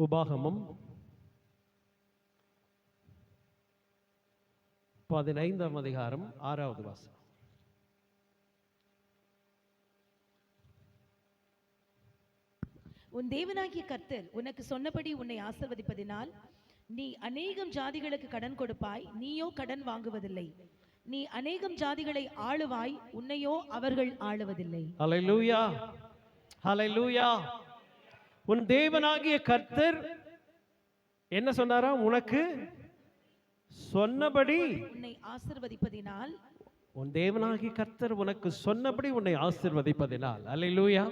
உபாகமம் 15ஆம் அதிகாரம் 6வது வசனம். உன் தேவனாகிய கர்த்தர் உனக்கு சொன்னபடி உன்னை ஆசீர்வதிப்பதினால் நீ அநேகம் ஜாதிகளுக்கு கடன் கொடுப்பாய், நீயோ கடன் வாங்குவதில்லை. நீ அநேகம் ஜாதிகளை ஆளுவாய், உன்னையோ அவர்கள் ஆளுவதில்லை. ஹல்லேலூயா, ஹல்லேலூயா. உன் தேவனாகிய கர்த்தர் என்ன சொன்னாரா? உனக்கு சொன்னபடி உன்னை ஆசீர்வதிப்பதினால். உன் தேவனாகிய கர்த்தர் உனக்கு சொன்னபடி உன்னை ஆசீர்வதிப்பதினால். ஹல்லேலூயா.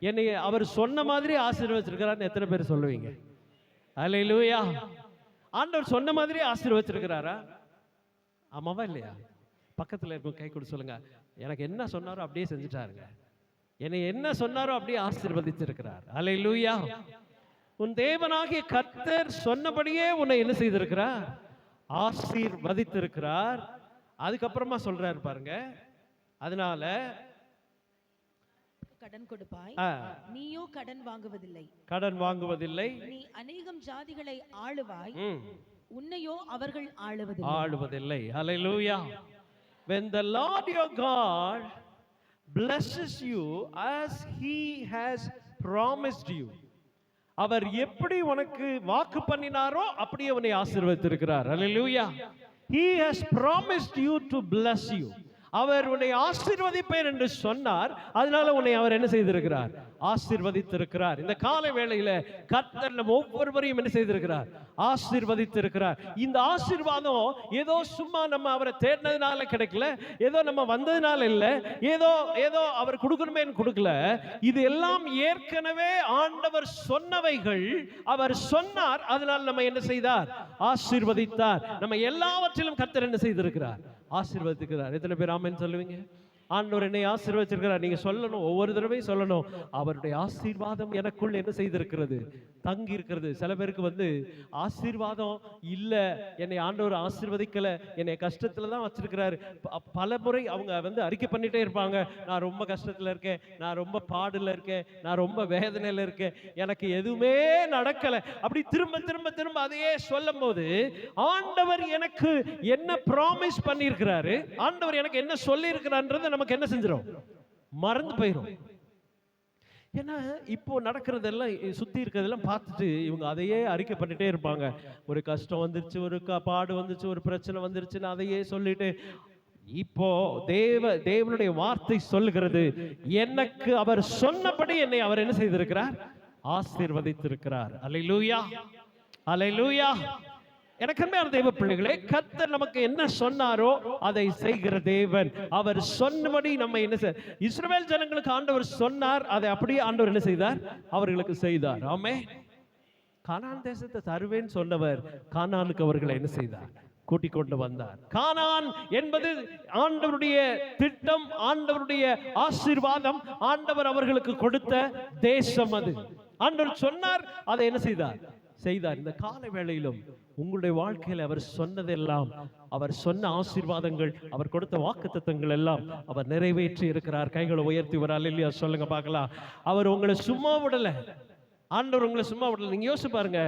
என்னை அவர் சொன்ன மாதிரி ஆசீர்வதிச்சிருக்கிறார். எத்தனை பேர் சொல்லுவீங்க? ஹல்லேலூயா. ஆண்டவர் சொன்ன மாதிரி ஆசீர்வதிச்சிருக்கிறாரா? ஆமாவா இல்லையா? பக்கத்தில் இருக்கும் கை கொடு சொல்லுங்க, எனக்கு என்ன சொன்னாரோ அப்படியே செஞ்சுட்டாருங்க. என்னை என்ன சொன்னாரோ அப்படியே ஆசீர்வதிச்சிருக்கிறார். ஹல்லேலூயா. உன் தேவனாகிய கர்த்தர் சொன்னபடியே உன்னை என்ன செய்திருக்கிறார்? ஆசீர்வதித்திருக்கிறார். அதுக்கப்புறமா சொல்றாரு பாருங்க, அதனால கடன் கொடுப்பாய், நீயோ கடன் வாங்குவதில்லை. கடன் வாங்குவதில்லை. நீ அநேகம் ஜாதிகளை ஆளுவாய், உன்னையோ அவர்கள் ஆளுவதில்லை. ஹல்லேலூயா. When the Lord your God blesses you as he has promised you, அவர் எப்படி உனக்கு வாக்கு பண்ணினாரோ அப்படியே உன்னை ஆசீர்வதித்திருக்கிறார். ஹல்லேலூயா. He has promised you to bless you. அவர் உன்னை ஆசீர்வதிப்பேன் என்று சொன்னார். அதனால உன்னை அவர் என்ன செய்திருக்கிறார்? ஆசீர்வதித்திருக்கிறார். இந்த காலை வேளையில கர்த்தர் நம்ம ஒவ்வொருவரையும் என்ன செய்திருக்கிறார்? ஆசீர்வதித்திருக்கிறார். இந்த ஆசீர்வாதம் ஏதோ சும்மா நம்ம அவரை தேடினதுனால கிடைக்கல, ஏதோ நம்ம வந்ததுனால இல்லை, ஏதோ அவர் கொடுக்கணுமே கொடுக்கல. இது எல்லாம் ஏற்கனவே ஆண்டவர் சொன்னவைகள். அவர் சொன்னார், அதனால நம்ம என்ன செய்தார்? ஆசீர்வதித்தார். நம்ம எல்லாவற்றிலும் கர்த்தர் என்ன செய்திருக்கிறார்? ஆசீர்வதிக்கிறார். எத்தனை பேர் ஆமென் சொல்லுவீங்க? ஆண்டவர் என்னை ஆசீர்வதிச்சிருக்கிறார். நீங்க சொல்லணும், ஒவ்வொரு தடவையும் சொல்லணும், அவருடைய ஆசீர்வாதம் எனக்குள் என்ன செய்திருக்கிறது? தங்கி இருக்கிறது. சில பேருக்கு ஆசீர்வாதம் இல்ல, என்னை ஆண்டவர் ஆசீர்வதிக்கல, என்னை கஷ்டத்துல தான் வச்சிருக்கிறாரு. பல முறை அவங்க அறிக்கை பண்ணிட்டே இருப்பாங்க, நான் ரொம்ப கஷ்டத்துல இருக்கேன், நான் ரொம்ப பாடுல இருக்கேன், நான் ரொம்ப வேதனையில இருக்கேன், எனக்கு எதுவுமே நடக்கல. அப்படி திரும்ப திரும்ப திரும்ப அதையே சொல்லும் போது ஆண்டவர் எனக்கு என்ன ப்ராமிஸ் பண்ணியிருக்கிறாரு, ஆண்டவர் எனக்கு என்ன சொல்லி இருக்கிறான்றது நமக்கு என்ன செஞ்சிடும்? மறந்து போயிடும். ஏன்னா இப்போ நடக்கிறதெல்லாம், சுத்தி இருக்கிறதெல்லாம் பார்த்துட்டு இவங்க அதையே அறிக்கை பண்ணிட்டே இருப்பாங்க. ஒரு கஷ்டம் வந்துருச்சு, ஒரு பாடு வந்துருச்சு, ஒரு பிரச்சனை வந்துருச்சுன்னு அதையே சொல்லிட்டு, இப்போ தேவனுடைய வார்த்தை சொல்லுகிறது, எனக்கு அவர் சொன்னபடி என்னை அவர் என்ன செய்திருக்கிறார்? ஆசீர்வதித்திருக்கிறார். அல்லேலூயா, அல்லேலூயா. எனக்குமே தேவ பிள்ளைகளே, கர்த்தர் நமக்கு என்ன சொன்னாரோ அதை செய்கிற தேவன். அவர் சொன்னபடி நம்ம என்ன இஸ்ரவேல் ஜனங்களுக்கு ஆண்டவர் சொன்னார், அதை அப்படியே ஆண்டவர் என்ன செய்தார்? அவர்களுக்கு செய்தார். ஆமென். கானான் தேசத்தை தருவேன் சொன்னவர் கானானுக்கு அவர்களை என்ன செய்தார்? கூட்டிக் கொண்டு வந்தார். கானான் என்பது ஆண்டவருடைய திட்டம், ஆண்டவருடைய ஆசீர்வாதம், ஆண்டவர் அவர்களுக்கு கொடுத்த தேசம். அது ஆண்டவர் சொன்னார், அதை என்ன செய்தார்? செய்தார். இந்த கால வேளையிலும் உங்களுடைய வாழ்க்கையில் அவர் சொன்னதெல்லாம், அவர் சொன்ன ஆசீர்வாதங்கள், அவர் கொடுத்த வாக்குத்தத்தங்கள் எல்லாம் அவர் நிறைவேற்றி இருக்கிறார். கைகளை உயர்த்தி ஒரு அல்லேலூயா சொல்லுங்க பார்க்கலாம். அவர் உங்களை சும்மா விடல. ஆண்டவர் உங்களை சும்மா விடல. நீங்க யோசிச்சு பாருங்க,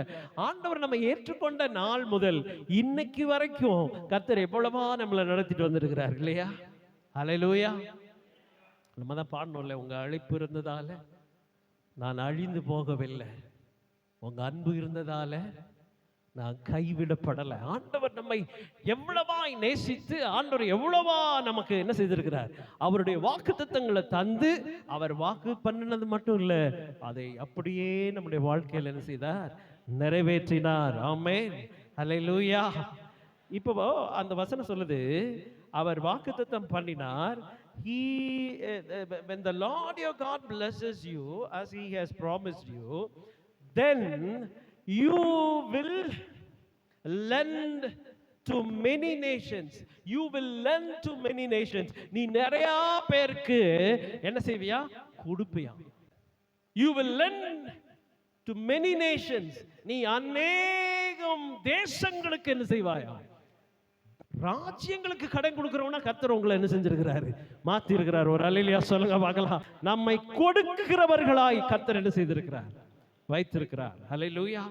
ஆண்டவர் நம்ம ஏற்றுக்கொண்ட நாள் முதல் இன்னைக்கு வரைக்கும் கர்த்தர் எவ்வளவா நம்மளை நடத்திட்டு வந்திருக்கிறார் இல்லையா? அல்லேலூயா. நம்ம தான் பாடணும்ல, உங்க அழைப்பு இருந்ததால நான் அழிந்து போகவில்லை, உங்க அன்பு இருந்ததால நான் கைவிடப்படலை. ஆண்டவர் நம்மை எவ்வளவாய் நேசித்து, ஆண்டவர் எவ்வளவா நமக்கு என்ன செய்திருக்கிறார்? அவருடைய வாக்குத்தத்தங்களை தந்து, அவர் வாக்கு பண்ணினது மட்டும் இல்லை, அதை அப்படியே நம்முடைய வாழ்க்கையில் என்ன செய்தார்? நிறைவேற்றினார். ஆமென், அல்லேலூயா. இப்போ அந்த வசனம் சொல்லுது, அவர் வாக்குத்தத்தம் பண்ணினார். When the Lord your God blesses you as he has promised you, then you will lend to many nations. You will lend to many nations. நீ நிறைய பேருக்கு என்ன செய்வியா? கொடுப்பியா. You will lend to many nations. நீ அநேகம் தேசங்களுக்கு என்ன செய்வாயா? ராஜ்யங்களுக்கு கடன் கொடுக்கிறவனா கர்த்தர் உங்களை என்ன செஞ்சிருக்கிறாரு? மாத்தி இருக்கிறார். ஒரு அல்லேலூயா சொல்லுங்க பார்க்கலாம். நம்மை கொடுக்கிறவர்களாய் கர்த்தர் என்ன செய்திருக்கிறார்? வைத்திருக்கிறார். ஹல்லேலூயா.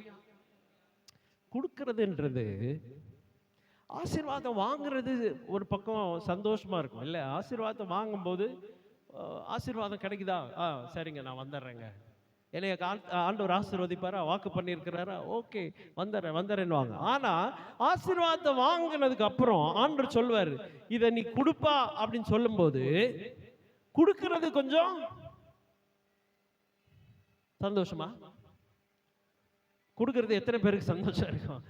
கொடுக்கிறதுன்றது, ஆசீர்வாதம் வாங்குறது ஒரு பக்கம் சந்தோஷமா இருக்கும் இல்ல. ஆசீர்வாதம் வாங்கும்போது ஆசீர்வாதம் கிடைக்குதா, சரிங்க நான் வந்துடுறேங்க, என்னைய ஆண்டவர் ஆசீர்வதிப்பாரா, வாக்கு பண்ணியிருக்கிறாரா, ஓகே வந்துடுறேன்னுவாங்க. ஆனா ஆசீர்வாதத்தை வாங்கினதுக்கு அப்புறம் ஆண்டவர் சொல்வார், இதை நீ கொடுப்பா அப்படின்னு சொல்லும்போது கொடுக்கிறது கொஞ்சம் சந்தோஷமா? கொடுக்கிறது எத்தனை பேருக்கு சந்தோஷம் இருக்கும்?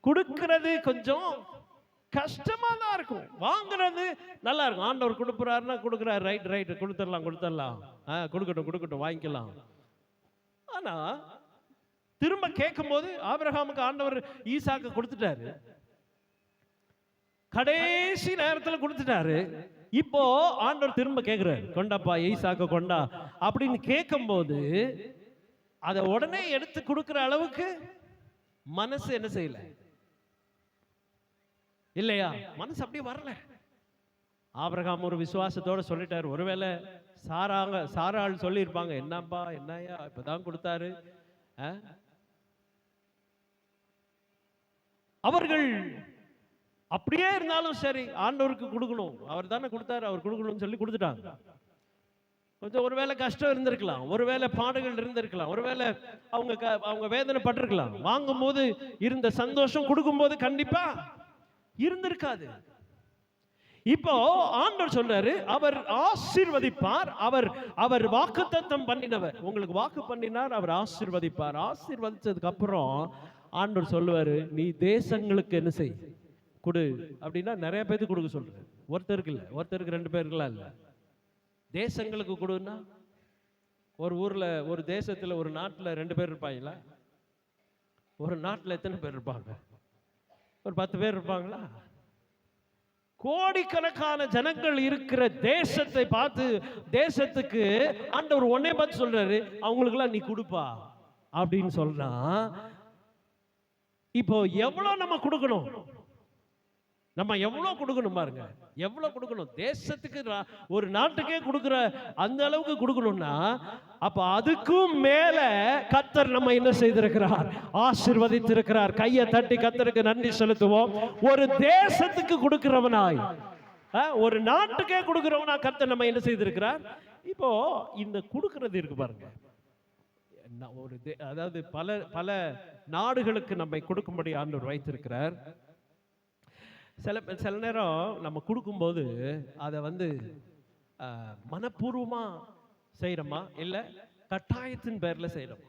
கொடுக்கிறது கொஞ்சம் கஷ்டமா தான் இருக்கும். வாங்குறது நல்லா இருக்கும். ஆண்டவர் கொடுக்குறாருன்னா கொடுக்குறாரு, ரைட் கொடுத்துடலாம் கொடுக்கட்டும் வாங்கிக்கலாம். ஆனா திரும்ப கேட்கும் போது ஆபிரகாமுக்கு ஆண்டவர் ஈசாக்கு கொடுத்துட்டாரு, கடைசி நேரத்தில் கொடுத்துட்டாரு. இப்போ ஆண்டவர் திரும்ப கேட்கிறாரு, கொண்டாப்பா ஈசாக்க கொண்டா அப்படின்னு கேட்கும் போது அதை உடனே எடுத்து கொடுக்கிற அளவுக்கு மனசு என்ன செய்யல இல்லையா? மனசு அப்படியே வரல. ஆபிரகாம் ஒரு விசுவாசத்தோட சொல்லிட்டாரு. ஒருவேளை சாராள் சொல்லி இருப்பாங்க, என்னப்பா என்னையா இப்பதான் கொடுத்தாரு. அவர்கள் அப்படியே இருந்தாலும் சரி, ஆண்டவருக்கு கொடுக்கணும், அவர் தானே கொடுத்தாரு, அவர் கொடுக்கணும்னு சொல்லி கொடுத்துட்டாங்க. கொஞ்சம் ஒருவேளை கஷ்டம் இருந்திருக்கலாம், ஒருவேளை பாடுகள் இருந்திருக்கலாம், ஒருவேளை அவங்க வேதனை பட்டிருக்கலாம். வாங்கும் போது இருந்த சந்தோஷம் கொடுக்கும் போது கண்டிப்பா இருந்திருக்காது. இப்போ ஆண்டவர் சொல்றாரு, அவர் ஆசீர்வதிப்பார். அவர் வாக்குத்தத்தம் பண்ணினவர், உங்களுக்கு வாக்கு பண்ணினார், அவர் ஆசீர்வதிப்பார். ஆசீர்வதிச்சதுக்கு அப்புறம் ஆண்டவர் சொல்லுவாரு, நீ தேசங்களுக்கு என்ன செய், கொடு அப்படின்னா நிறைய பேருக்கு கொடுக்க சொல்றாரு. ஒருத்தருக்கு இல்ல, ஒருத்தருக்கு 2 பேருக்குலாம் இல்ல, தேசங்களுக்கு கொடுன்னா. ஒரு ஊர்ல, ஒரு தேசத்துல, ஒரு நாட்டுல 2 பேர் இருப்பாங்களா? ஒரு நாட்டுல எத்தனை பேர் இருப்பாங்க? ஒரு 10 பேர் இருப்பாங்களா? கோடிக்கணக்கான ஜனங்கள் இருக்கிற தேசத்தை பார்த்து, தேசத்துக்கு ஆண்டவர் ஒன்னே பார்த்து சொல்றாரு, அவங்களுக்கெல்லாம் நீ கொடுப்பா அப்படின்னு சொல்றா. இப்போ எவ்வளவு நம்ம கொடுக்கணும்? நம்ம எவ்வளவு கொடுக்கணும் பாருங்க, எவ்வளவு கொடுக்கணும். தேசத்துக்கு, ஒரு நாட்டுக்கே கொடுக்கிற அந்த அளவுக்கு கொடுக்கணும்னா, அப்ப அதுக்கும் மேல கர்த்தர் நம்ம என்ன செய்திருக்கிறார்? ஆசீர்வதித்திருக்கிறார். கையை தட்டி கர்த்தருக்கு நன்றி செலுத்துவோம். ஒரு தேசத்துக்கு கொடுக்கிறவனாய், ஒரு நாட்டுக்கே கொடுக்கிறவனா கர்த்தர் நம்ம என்ன செய்திருக்கிறார். இப்போ இந்த கொடுக்கிறது இருக்கு பாருங்க, ஒரு அதாவது பல நாடுகளுக்கு நம்மை கொடுக்கும்படி ஆண்டவர் வைத்திருக்கிறார். சில நேரம் நம்ம கொடுக்கும்போது அதை மனப்பூர்வமா செய்யறோமா, இல்ல கட்டாயத்தின் பேர்ல செய்யறோம்?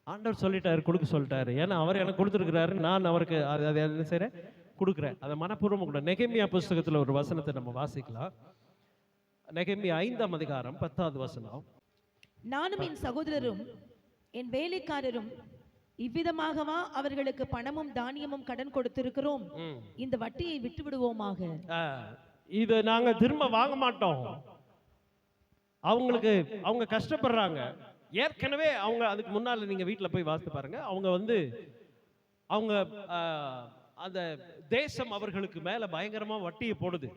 ஆண்டவர் சொல்லிட்டாரு, கொடுக்க சொல்லிட்டாரு, ஏன்னா அவர் எனக்கு கொடுத்துருக்கிறாரு, நான் அவருக்கு அதை என்ன செய்யறேன், கொடுக்குறேன். அதை மனப்பூர்வமா கூட. நெகேமியா புஸ்தகத்துல ஒரு வசனத்தை நம்ம வாசிக்கலாம். நெகேமியா 5ஆம் அதிகாரம் 10வது வசனம். நானும் என் சகோதரரும் என் வேலைக்காரரும் இவ்விதமாகவா அவர்களுக்கு பணமும் தானியமும் கடன் கொடுத்திருக்கிறோம்? இந்த வட்டியை விட்டு விடுவோமாக. இது நாங்க திரும்ப வாங்க மாட்டோம். அவங்க கஷ்டப்படுறாங்க ஏற்கனவே. அவங்க அதுக்கு முன்னால நீங்க வீட்டுல போய் வாசித்து பாருங்க. அவங்க அந்த தேசம் அவர்களுக்கு மேல பயங்கரமா வட்டியை போடுது,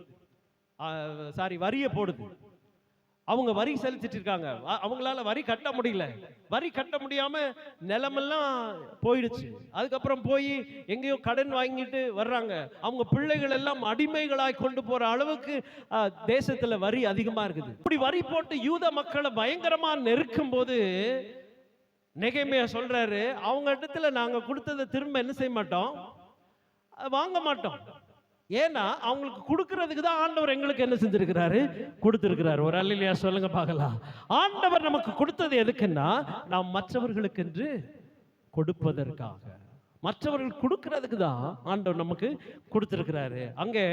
வரியை போடுது. அவங்க வரி செலுத்திட்டு இருக்காங்க, அவங்களால வரி கட்ட முடியல. வரி கட்ட முடியாம நிலமெல்லாம் போயிடுச்சு. அதுக்கப்புறம் போய் எங்கேயோ கடன் வாங்கிட்டு வர்றாங்க. அவங்க பிள்ளைகள் எல்லாம் அடிமைகளாய் கொண்டு போற அளவுக்கு தேசத்துல வரி அதிகமா இருக்குது. இப்படி வரி போட்டு யூத மக்களை பயங்கரமா நெருக்கும் போது நெகேமியா சொல்றாரு, அவங்க இடத்துல நாங்க கொடுத்ததை திரும்ப என்ன செய்ய மாட்டோம், வாங்க மாட்டோம். ஏன்னா அவங்களுக்கு கொடுக்கிறதுக்கு தான் ஆண்டவர் எங்களுக்கு என்ன செஞ்சிருக்கிறாரு, கொடுத்திருக்கிறார். ஒரு அல்லேலூயா சொல்லுங்க பார்க்கலாம். ஆண்டவர் நமக்கு கொடுத்தது எதுக்குன்னா, நாம் மற்றவர்களுக்கு என்று கொடுப்பதற்காக, மற்றவர்கள் கொடுக்கிறதுக்கு தான் ஆண்டவர் நமக்கு கொடுத்திருக்கிறாரு. அங்கே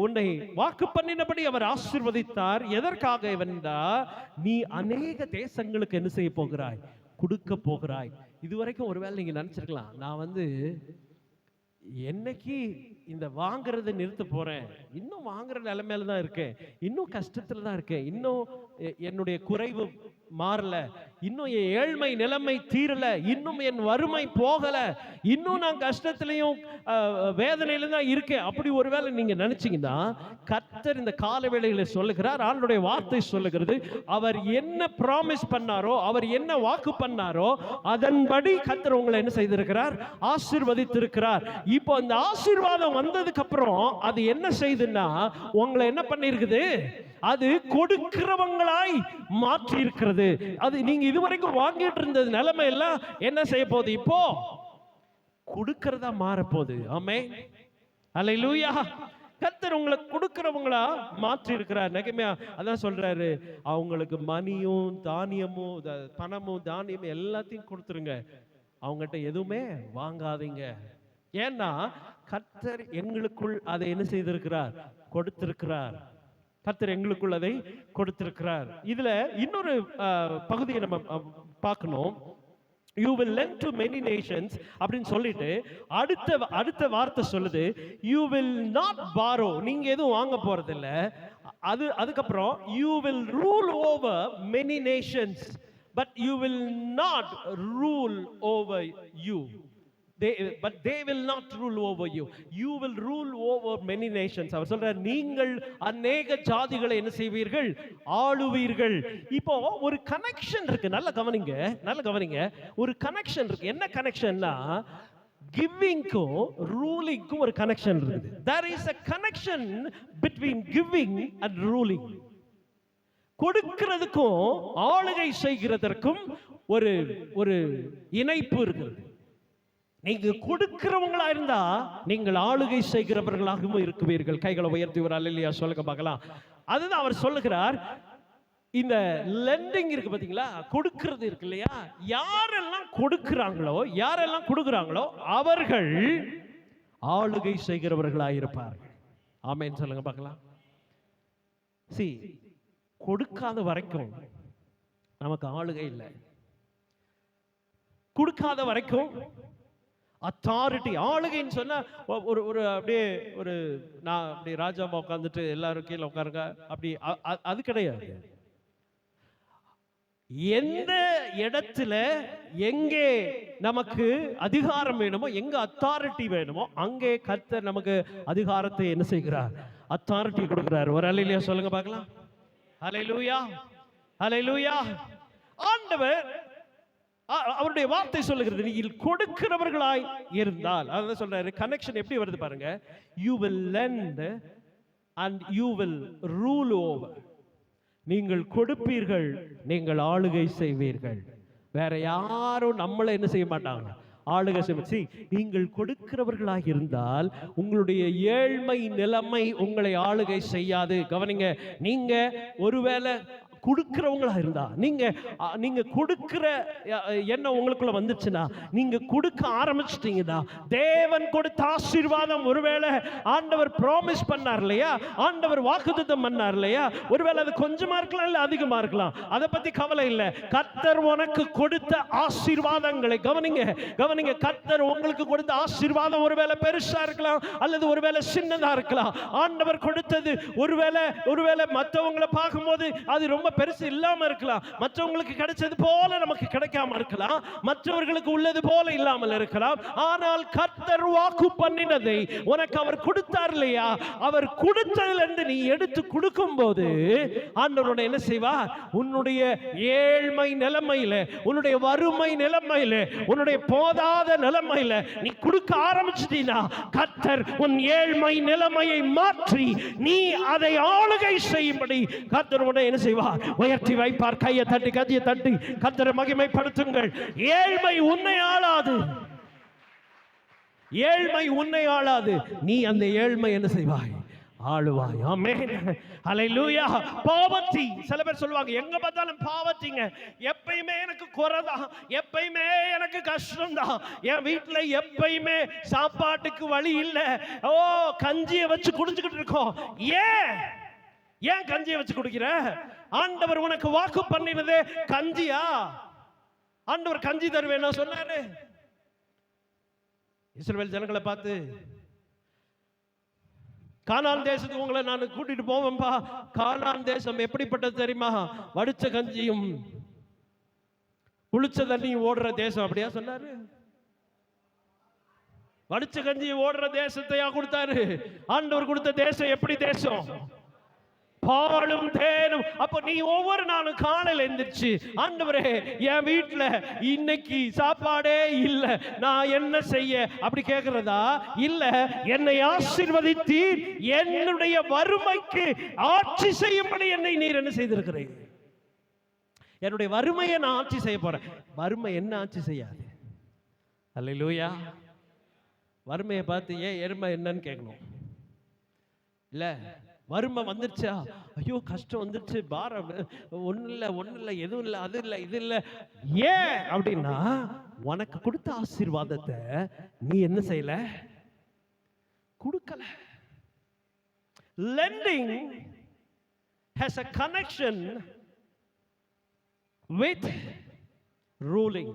உன்னை வாக்கு பண்ணினபடி அவர் ஆசீர்வதித்தார். எதற்காக என்றால், நீ அநேக தேசங்களுக்கு என்ன செய்ய போகிறாய், கொடுக்க போகிறாய். இதுவரைக்கும் ஒருவேளை நீங்க நினைச்சிருக்கலாம், நான் என்னைக்கு இந்த வாங்குறதை நிறுத்த போறேன், இன்னும் வாங்குற நிலைமையில தான் இருக்கேன், இன்னும் கஷ்டத்துல தான் இருக்கேன், இன்னும் என்னுடைய குறைவு மாறல, இன்னும் என் ஏழ்மை நிலைமை தீரல, இன்னும் என் வறுமை போகல, இன்னும் நான் கஷ்டத்திலையும் வேதனையில தான் இருக்கேன், அப்படி ஒருவேளை நீங்க நினைச்சீங்கன்னா, கர்த்தர் இந்த கால வேளையில சொல்லுகிறார், ஆண்டவருடைய வார்த்தை சொல்லுகிறது, அவர் என்ன ப்ராமிஸ் பண்ணாரோ, அவர் என்ன வாக்கு பண்ணாரோ அதன்படி கர்த்தர் உங்களை என்ன செய்திருக்கிறார், ஆசீர்வதித்திருக்கிறார். இப்போ அந்த ஆசீர்வாதம் வந்ததுக்கு அப்புறம் அது என்ன செய்யுதுன்னா உங்களை என்ன பண்ணிருக்குது, அது கொடுக்கிறவங்களாய் மாற்றி இருக்கிறது. அது நீங்க இதுவரைக்கும் வாங்கிட்டு இருந்தது நிலைமை எல்லாம் என்ன செய்ய போகுது, இப்போ கொடுக்கிறதா மாற போகுது. ஆமென், அல்லேலூயா. கர்த்தர் உங்களை கொடுக்கிறவங்களா மாற்றி இருக்கிறார். நெகேமியா அதான் சொல்றாரு, அவங்களுக்கு மணியும் தானியமும் பணமும் தானியமும் எல்லாத்தையும் கொடுத்துருங்க, அவங்ககிட்ட எதுவுமே வாங்காதீங்க. ஏன்னா கர்த்தர் எங்களுக்குள் அதை என்ன செய்திருக்கிறார், கொடுத்திருக்கிறார். கர்த்தர் எங்களுக்குள் அதை கொடுத்திருக்கிறார். இதுல இன்னொரு பகுதியை நம்ம பார்க்கணும். You will lend to many nations அப்படின்னு சொல்லிட்டு அடுத்த வார்த்தை சொல்லுது, you will not borrow, நீங்க எதுவும் வாங்க போறது இல்ல. அதுக்கப்புறம் you will rule over many nations but you will not rule over you. But they will not rule over you. You will rule over many nations. அவர் சொல்றார், நீங்கள் அநேக ஜாதிகளை என்ன செய்வீர்கள், ஆளுவீர்கள். இப்போ ஒரு கனெக்ஷன் இருக்கு, நல்ல கவனிங்க, ஒரு கனெக்ஷன் இருக்கு. என்ன கனெக்ஷன்னா, கிவிங்க்கும் ரூலிங்க்கும் ஒரு கனெக்ஷன் இருக்குது. There is a connection between giving and ruling. கொடுக்கிறதுக்கும் ஆளுகை செய்கிறதற்கும் ஒரு இணைப்பு இருக்குது. நீங்க கொடுக்கிறவங்களா இருந்தா நீங்கள் ஆளுகை செய்கிறவர்களாகவும் இருக்குவீர்கள். கைகளை உயர்த்தி ஒரு அல்லேலூயா சொல்லுங்க பார்க்கலாம். அதுதான் அவர் சொல்லுகிறார். இந்த லெண்டிங் இருக்கு பாத்தீங்களா, கொடுக்கிறது இருக்கு இல்லையா, யாரெல்லாம் கொடுக்கிறாங்களோ அவர்கள் ஆளுகை செய்கிறவர்களாக இருப்பார்கள். ஆமென் சொல்லுங்க பார்க்கலாம். கொடுக்காத வரைக்கும் நமக்கு ஆளுகை இல்லை. கொடுக்காத வரைக்கும் அத்தாரிட்டி, ஆளுகைன்னு சொன்னா ஒரு அப்படியே நான் அப்படி ராஜாமா உட்காந்துட்டு எல்லாரும் கீழே உட்காருங்க அப்படி, அது கிடையாது. எந்த இடத்துல எங்கே நமக்கு அதிகாரம் வேணுமோ, எங்க அத்தாரிட்டி வேணுமோ, அங்கே கர்த்தர் நமக்கு அதிகாரத்தை என்ன செய்கிறார், அத்தாரிட்டி கொடுக்கிறார். ஒரு அல்லேலூயா சொல்லுங்க பார்க்கலாம். அல்லேலூயா, அல்லேலூயா. ஆண்டவர் அவருடைய வார்த்தை சொல்லுகிறது, நீங்கள் கொடுக்கிறவர்களாய் இருந்தால், அதான் சொல்றாரு. கனெக்ஷன் எப்படி வருது பாருங்க. You will lend and you will rule over. நீங்கள் கொடுப்பீர்கள், நீங்கள் ஆளுகை செய்வீர்கள். வேற யாரும் நம்மளை என்ன செய்ய மாட்டாங்க, ஆளுகை செய்ய. நீங்கள் கொடுக்கிறவர்களாக இருந்தால் உங்களுடைய ஏழ்மை நிலைமை உங்களை ஆளுகை செய்யாது. கவனிங்க, நீங்க ஒருவேளை கொடுக்கிறவங்களா இருந்தா, நீங்க கொடுக்கிற எண்ணம் உங்களுக்குள்ள வந்துச்சுன்னா, நீங்க கொடுக்க ஆரம்பிச்சிட்டீங்கன்னா, தேவன் கொடுத்த ஆசீர்வாதம், ஒருவேளை ஆண்டவர் ப்ராமிஸ் பண்ணார் இல்லையா, ஆண்டவர் வாக்குத்தத்தம் பண்ணார் இல்லையா, ஒருவேளை அது கொஞ்சமா இருக்கலாம், இல்ல அதிகமா இருக்கலாம், அதை பத்தி கவலை இல்லை. கர்த்தர் உனக்கு கொடுத்த ஆசீர்வாதங்களை கவனிங்க. கர்த்தர் உங்களுக்கு கொடுத்த ஆசீர்வாதம் ஒருவேளை பெருசா இருக்கலாம், அல்லது ஒருவேளை சின்னதா இருக்கலாம். ஆண்டவர் கொடுத்தது ஒருவேளை மற்றவங்களை பார்க்கும்போது அது ரொம்ப பெருசு இல்லாம இருக்கலாம், மற்றவங்களுக்கு கிடைச்சது போல நமக்கு கிடைக்காம இருக்கலாம், மற்றவர்களுக்கு உள்ளது போல இல்லாமல் இருக்கலாம். ஆனால் கர்த்தர் வாக்கு பண்ணினதை உனக்கு அவர் கொடுத்தார் இல்லையா, அவர் கொடுத்ததுல இருந்து நீ எடுத்து கொடுக்கும் போது ஆண்டவரோட என்ன செய்வார், உன்னுடைய ஏழ்மை நிலைமையில, உன்னுடைய வறுமை நிலைமையில, உன்னுடைய போதாத நிலைமையில நீ கொடுக்க ஆரம்பிச்சிட்டீனா, கர்த்தர் உன் ஏழ்மை நிலைமையை மாற்றி நீ அதை ஆளுகை செய்யும்படி கர்த்தரோட என்ன செய்வார், உயர்த்தி வைப்பார். கையை தட்டி கர்த்தரை மகிமைப்படுத்துங்கள். ஏழ்மை உன்னை ஆளாது, நீ அந்த ஏழ்மை என்ன செய்வாய், ஆளுவாய். ஆமென், ஹல்லேலூயா. பாவத்தி, சில பேர் சொல்லுவாங்க, எங்க பார்த்தாலும் பாவத்திங்க, எப்பயுமே எனக்கு குறைதான், எப்பயுமே எனக்கு கஷ்டம்தான், என் வீட்டுல எப்பயுமே சாப்பாட்டுக்கு வழி இல்லை, கஞ்சியை வச்சு குடிச்சுக்கிட்டு இருக்கோம். ஏன் கஞ்சியை வச்சு குடிக்கிற? ஆண்டவர் உனக்கு வாக்கு பண்ணினதே கஞ்சியா? ஆண்டவர் கஞ்சி தருவேன்னா சொன்னாரு. இஸ்ரவேல் ஜனங்களை பார்த்து, கானான் தேசத்துக்கு உங்களை நான் கூட்டிட்டு போவேன்பா. கானான் தேசம் எப்படிப்பட்டது தெரியுமா? வடிச்ச கஞ்சியும் புளிச்ச தண்ணி ஓடுற தேசம் அப்படியா சொன்னாரு? வடிச்ச கஞ்சி ஓடுற தேசத்தையா கொடுத்தாரு? ஆண்டவர் கொடுத்த தேசம் எப்படி தேசம்? பாலும் தேனும். அப்ப நீ ஒவ்வொரு நாளும் காலையில எந்திரிச்சு, ஆண்டவரே என் வீட்டுல இன்னைக்கு சாப்பாடே இல்ல, நான் என்ன செய்ய அப்படி கேட்கிறதா? இல்ல, என்னை ஆசீர்வதித்தீர், என்னுடைய வறுமைக்கு ஆட்சி செய்யும்படி என்னை நீர் என்ன செய்திருக்கிறீர்? என்னுடைய வறுமையை நான் ஆட்சி செய்ய போறேன். வறுமை என்ன ஆட்சி செய்யாது. அல்லேலூயா. வறுமையை பார்த்து ஏன் எருமை என்னன்னு கேட்கணும் இல்ல. வறுமை வந்துருச்சா, ஐயோ கஷ்டம் வந்துருச்சு, பாரம், ஒன்றும் இல்லை, எதுவும் இல்லை, அது இல்லை, இது இல்லை. ஏன் அப்படின்னா, உனக்கு கொடுத்த ஆசீர்வாதத்தை நீ என்ன செய்யல? கொடுக்கல. Lending has a connection with ruling.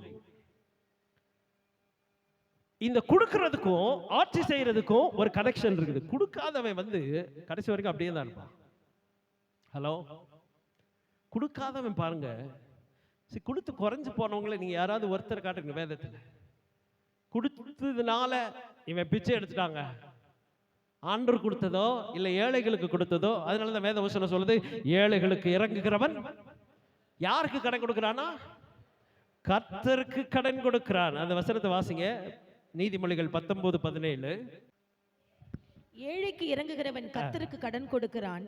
இந்த கொடுக்கிறதுக்கும் ஆட்சி செய்யறதுக்கும் ஒரு கனெக்ஷன் இருக்குது. கொடுக்காதவன் கடைசி வரைக்கும் அப்படியே தான் இருப்பான். ஹலோ, கொடுக்காதவன் பாருங்க, கொடுத்து குறைஞ்சு போனவங்களை நீங்க யாராவது ஒருத்தர் காட்டுங்க வேதத்துல. கொடுத்ததுனால இவன் பிச்சை எடுத்துட்டாங்க, ஆண்டவர் கொடுத்ததோ இல்ல ஏழைகளுக்கு கொடுத்ததோ. அதனாலதான் வேத வசனம் சொல்லுது, ஏழைகளுக்கு இறங்குகிறவன் யாருக்கு கடன் கொடுக்கிறானா? கர்த்தருக்கு கடன் கொடுக்கிறான். அந்த வசனத்தை வாசிங்க, நீதிமொழிகள் 19:17. ஏழைக்கு இறங்குகிறவன் கர்த்தருக்கு கடன் கொடுக்கிறான்,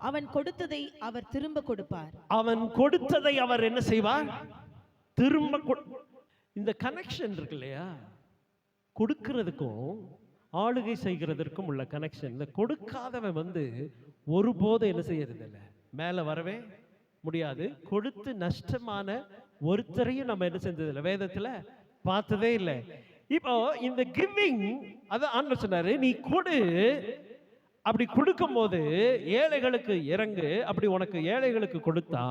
அவன் கொடுத்ததை அவர் திரும்ப கொடுப்பார். அவன் கொடுத்ததை அவர் என்ன செய்வார்? திரும்ப. இந்த கனெக்ஷன் இருக்கு இல்லையா, கொடுக்கிறதுக்கும் ஆளுகை செய்கிறதற்கும் உள்ள கனெக்ஷன். இந்த கொடுக்காதவன் ஒருபோதும் என்ன செய்யறது இல்லை, மேல வரவே முடியாது. கொடுத்து நஷ்டமான ஒருத்தரையும் நம்ம என்ன செஞ்சதில்லை, வேதத்துல பார்த்ததே இல்லை. இப்போ இந்த கிவிங், அதான் ஆண்டவர் சொன்னாரு, நீ கொடு. அப்படி கொடுக்கும் போது ஏழைகளுக்கு இறங்கு. அப்படி உனக்கு ஏழைகளுக்கு கொடுத்தா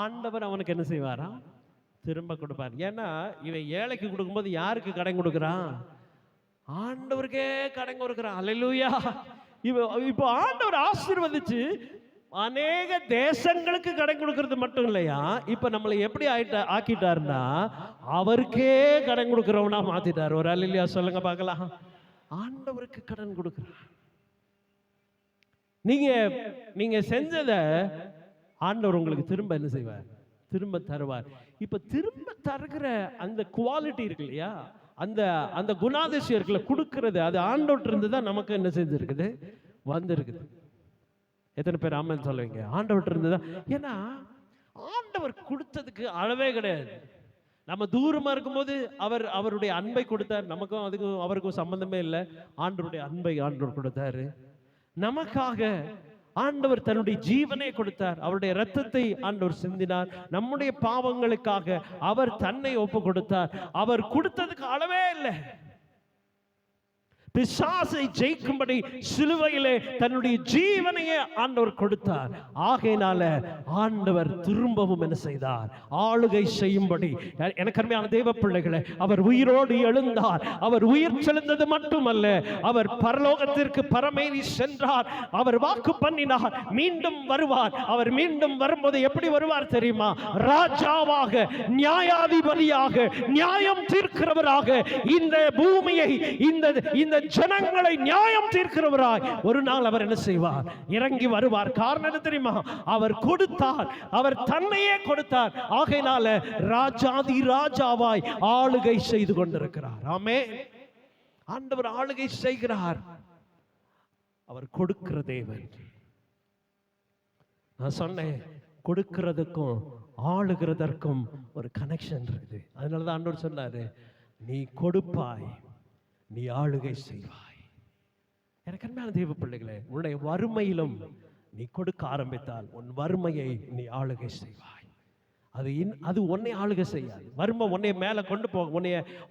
ஆண்டவர் அவனுக்கு என்ன செய்வாரா? திரும்ப கொடுப்பார். ஏன்னா இவன் ஏழைக்கு கொடுக்கும்போது யாருக்கு கடன் கொடுக்குறான்? ஆண்டவருக்கே கடன் கொடுக்குறான். அல்லேலூயா. இப்போ ஆண்டவர் ஆசீர்வதிச்சு அநேக தேசங்களுக்கு கடன் கொடுக்கிறது மட்டும் இல்லையா, இப்ப நம்மளை எப்படி ஆக்கிட்டாருன்னா அவருக்கே கடன் கொடுக்கிறவனா மாத்திட்டார். ஒரு அல்லேலூயா சொல்லுங்க பார்க்கலாம். ஆண்டவருக்கு கடன் கொடுக்கிறார். நீங்க செஞ்சத ஆண்டவர் உங்களுக்கு திரும்ப என்ன செய்வார்? திரும்ப தருவார். இப்ப திரும்ப தருகிற அந்த குவாலிட்டி இருக்கு இல்லையா, அந்த அந்த குணாதிசயம் இருக்குல்ல, கொடுக்கிறது, அது ஆண்டவர்கிட்ட இருந்து தான் நமக்கு என்ன செஞ்சிருக்குது, வந்திருக்குது. எத்தனை பேர் ஆமென் சொல்லுவீங்க? ஆண்டவர்கிட்ட இருந்து தான். ஏன்னா ஆண்டவர் கொடுத்ததுக்கு அளவே கிடையாது. நம்ம தூரமா இருக்கும்போது அவருடைய அன்பை கொடுத்தார். நமக்கும் அதுக்கும் அவருக்கும் சம்பந்தமே இல்லை. ஆண்டவருடைய அன்பை ஆண்டவர் கொடுத்தாரு நமக்காக. ஆண்டவர் தன்னுடைய ஜீவனை கொடுத்தார். அவருடைய இரத்தத்தை ஆண்டவர் சிந்தினார். நம்முடைய பாவங்களுக்காக அவர் தன்னை ஒப்பு கொடுத்தார். அவர் கொடுத்ததுக்கு அளவே இல்லை. பிசாசை ஜெயிக்கும்படி சிலுவையிலே தன்னுடைய ஜீவனையே ஆண்டவர் கொடுத்தார். ஆகையினால ஆண்டவர் திரும்பவும் என்ன செய்தார்? ஆளுகை செய்யும்படி. எனக்கு அருமையான தேவ பிள்ளைகளே, அவர் உயிரோடு எழுந்தார். அவர் உயிர் செலுந்தது மட்டுமல்ல, அவர் பரலோகத்திற்கு பரமேறி சென்றார். அவர் வாக்கு பண்ணினார், மீண்டும் வருவார். அவர் மீண்டும் வரும்போது எப்படி வருவார் தெரியுமா? ராஜாவாக, நியாயாதிபதியாக, நியாயம் தீர்க்கிறவராக, இந்த பூமியை, இந்த ஜனங்களை நியாயம் தீர்க்கிறவராய் ஒரு நாள் அவர் என்ன செய்வார்? இறங்கி வருவார். காரணம் என்ன தெரியுமா? அவர் கொடுத்தார், அவர் தன்னையே கொடுத்தார். ஆகையினால ராஜாதி ராஜாவாய் ஆளுகை செய்து கொண்டிருக்கிறார். ஆமென். ஆண்டவர் ஆளுகை செய்கிறார். அவர் கொடுக்கிற தேவன். நான் சொன்னேன், கொடுக்கிறதுக்கும் ஆளுகிறதற்கும் ஒரு கனெக்ஷன் இருக்குது. அதனாலதான் ஆண்டவர் சொன்னாரு, நீ கொடுப்பாய், நீ ஆளுகை செய்வாய். எனக்கு அன்பான தேவ பிள்ளைகளே, உன்னுடைய வறுமையிலும் நீ கொடுக்க ஆரம்பித்தால் உன் வறுமையை நீ ஆளுகை செய்வாய். அது உன்னை ஆளுகை செய்யாது. வறுமை உன்னை மேல கொண்டு போக,